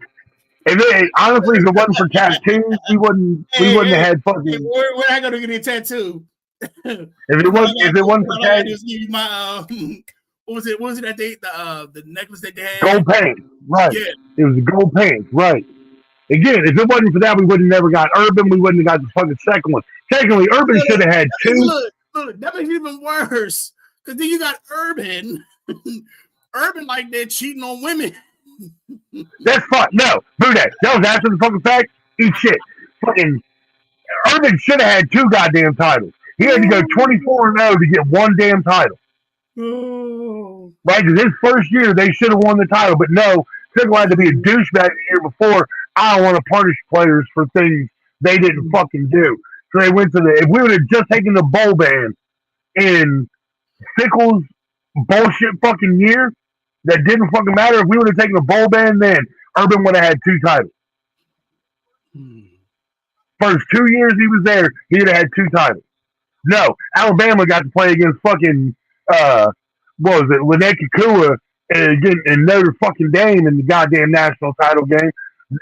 honestly, if it wasn't for tattoos, we wouldn't have had fucking. We're not gonna get a tattoo. If it wasn't for that, my what was it? What was it that they the necklace that they had? Gold pants, right? Yeah. It was the gold pants, right? Again, if it wasn't for that, we would have never got Urban. We wouldn't have got the fucking second one. Secondly, Urban should have had two. Look, that makes it even worse. Because then you got Urban. Urban like they're cheating on women. That's fuck. No, boo that. That was after the fucking fact. Eat shit. Fucking Urban should have had two goddamn titles. He had to go 24-0 to get one damn title. Oh. Right? Because his first year, they should have won the title. But no, Triple had to be a douchebag the year before. I don't want to punish players for things they didn't fucking do. So they went to the. If we would have just taken the bowl ban in Fickle's bullshit fucking year, that didn't fucking matter. If we would have taken the bowl ban then, Urban would have had two titles. First 2 years he was there, he would have had two titles. No, Alabama got to play against fucking what was it, Lynette Kekua and Notre fucking Dame in the goddamn national title game.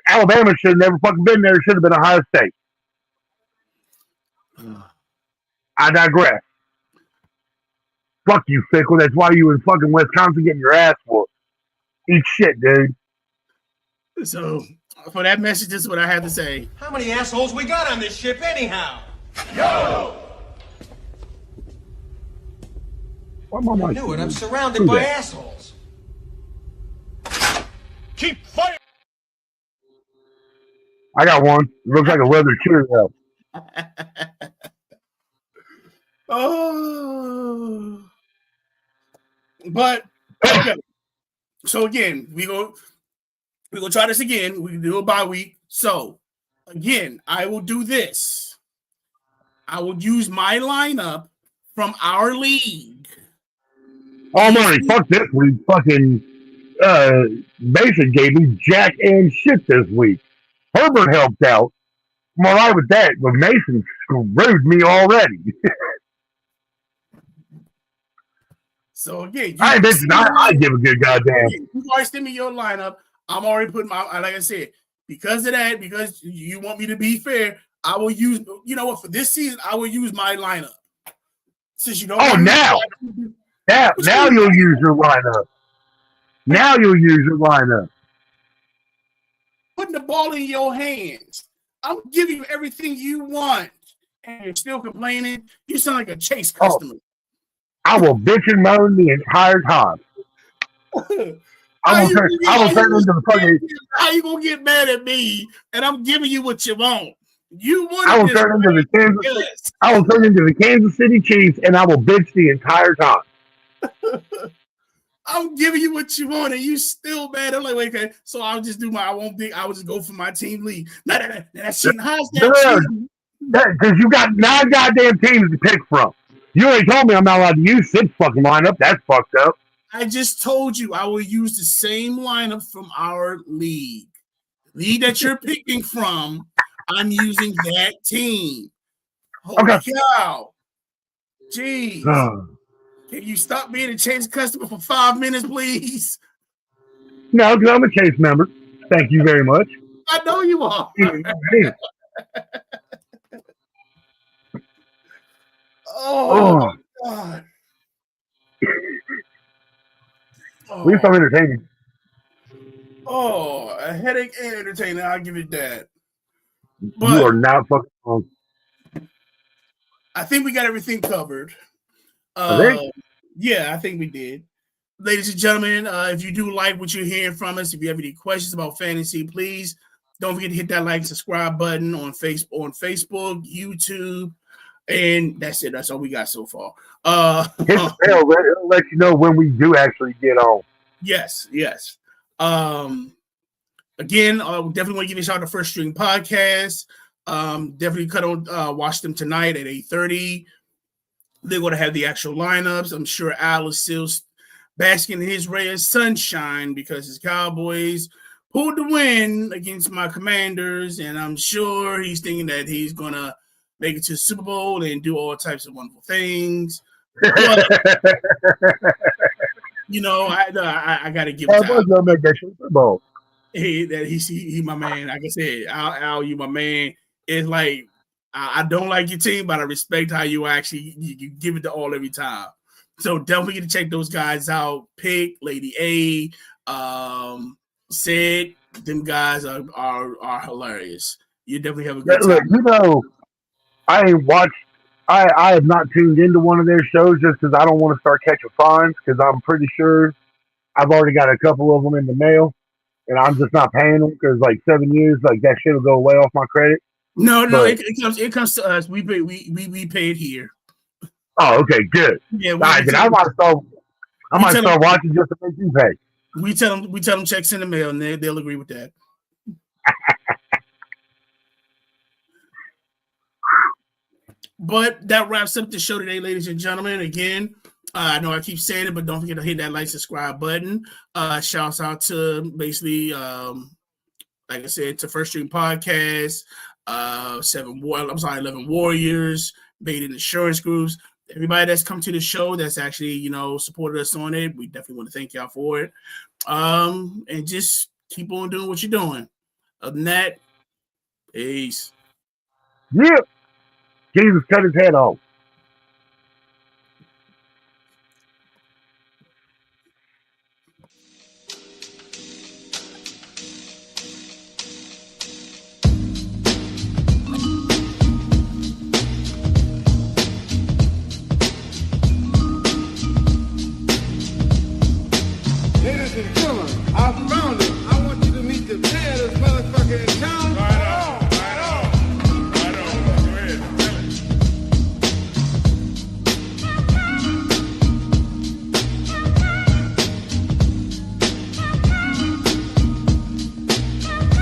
Alabama should have never fucking been there. It should have been Ohio State. I digress. Fuck you, Fickle. That's why you in fucking Wisconsin getting your ass whooped. Eat shit, dude. So, for that message, this is what I have to say. How many assholes we got on this ship anyhow? Yo! Why am I I knew it. I'm surrounded by assholes. Keep fighting! I got one. It looks like a leather Cheerio. Oh. But, okay. So, again, we're going to try this again. We can do it by week. So, again, I will do this. I will use my lineup from our league. Oh, money. Fuck this week. Fucking Mason gave me jack and shit this week. Herbert helped out. I'm all right with that, but Mason screwed me already. So again, I give a good goddamn. You already send me your lineup. I'm already putting my, like I said, because of that, because you want me to be fair, I will use, you know what, for this season, I will use my lineup. Since you don't. Oh, now you'll use your lineup. Now you'll use your lineup. Putting the ball in your hands. I'm giving you everything you want, and you're still complaining. You sound like a Chase customer. I will bitch and moan the entire time. I will turn into the fucking. How you gonna get mad at me? And I'm giving you what you want. You want. I will turn into the Kansas City Chiefs, and I will bitch the entire time. I'm giving you what you want, and you still mad. I'm like, wait, okay, so I'll just do I will just go for my team lead. That's cheating. How's that cheating? Because you got 9 goddamn teams to pick from. You already told me I'm not allowed to use 6 fucking lineup. That's fucked up. I just told you I will use the same lineup from our league. League that you're picking from, I'm using that team. Holy cow. Jeez. Can you stop being a Chase customer for 5 minutes, please? No, because I'm a Chase member. Thank you very much. I know you are. Oh, my God. At least I'm entertaining. Oh, a headache and entertaining. I'll give it that. But you are not fucking wrong. I think we got everything covered. Yeah, I think we did. Ladies and gentlemen, if you do like what you're hearing from us, if you have any questions about fantasy, please don't forget to hit that like and subscribe button on Facebook, YouTube, and that's it. That's all we got so far. Hit the bell. It'll let you know when we do actually get on. Yes. Again, definitely want to give you a shout out to First String Podcast. Definitely watch them tonight at 8:30. They're going to have the actual lineups. I'm sure Al is still basking in his ray of sunshine because his Cowboys pulled the win against my Commanders, and I'm sure he's thinking that he's going to make it to the Super Bowl and do all types of wonderful things. But, you know, I got to give it to Al. Gonna make that Super Bowl. He my man. Like I said, Al, you my man. It's like I don't like your team, but I respect how you actually you give it the all every time. So don't forget to check those guys out. Pick, Lady A, Sid. Them guys are hilarious. You definitely have a good time. Look, I ain't watched. I have not tuned into one of their shows just because I don't want to start catching fines because I'm pretty sure I've already got a couple of them in the mail and I'm just not paying them because like 7 years, like that shit will go way off my credit. No, it comes to us. We pay it here. Oh, okay, good. Yeah, all right, then I might start watching just to make you pay. We tell them checks in the mail and they'll agree with that. But that wraps up the show today, ladies and gentlemen. Again, I know I keep saying it, but don't forget to hit that like, subscribe button. Shouts out to basically, like I said, to First Stream Podcast, 11 Warriors, Baited Insurance Groups, everybody that's come to the show that's actually, supported us on it. We definitely want to thank y'all for it. And just keep on doing what you're doing. Other than that, peace. Yeah. Jesus cut his head off. Ladies and gentlemen,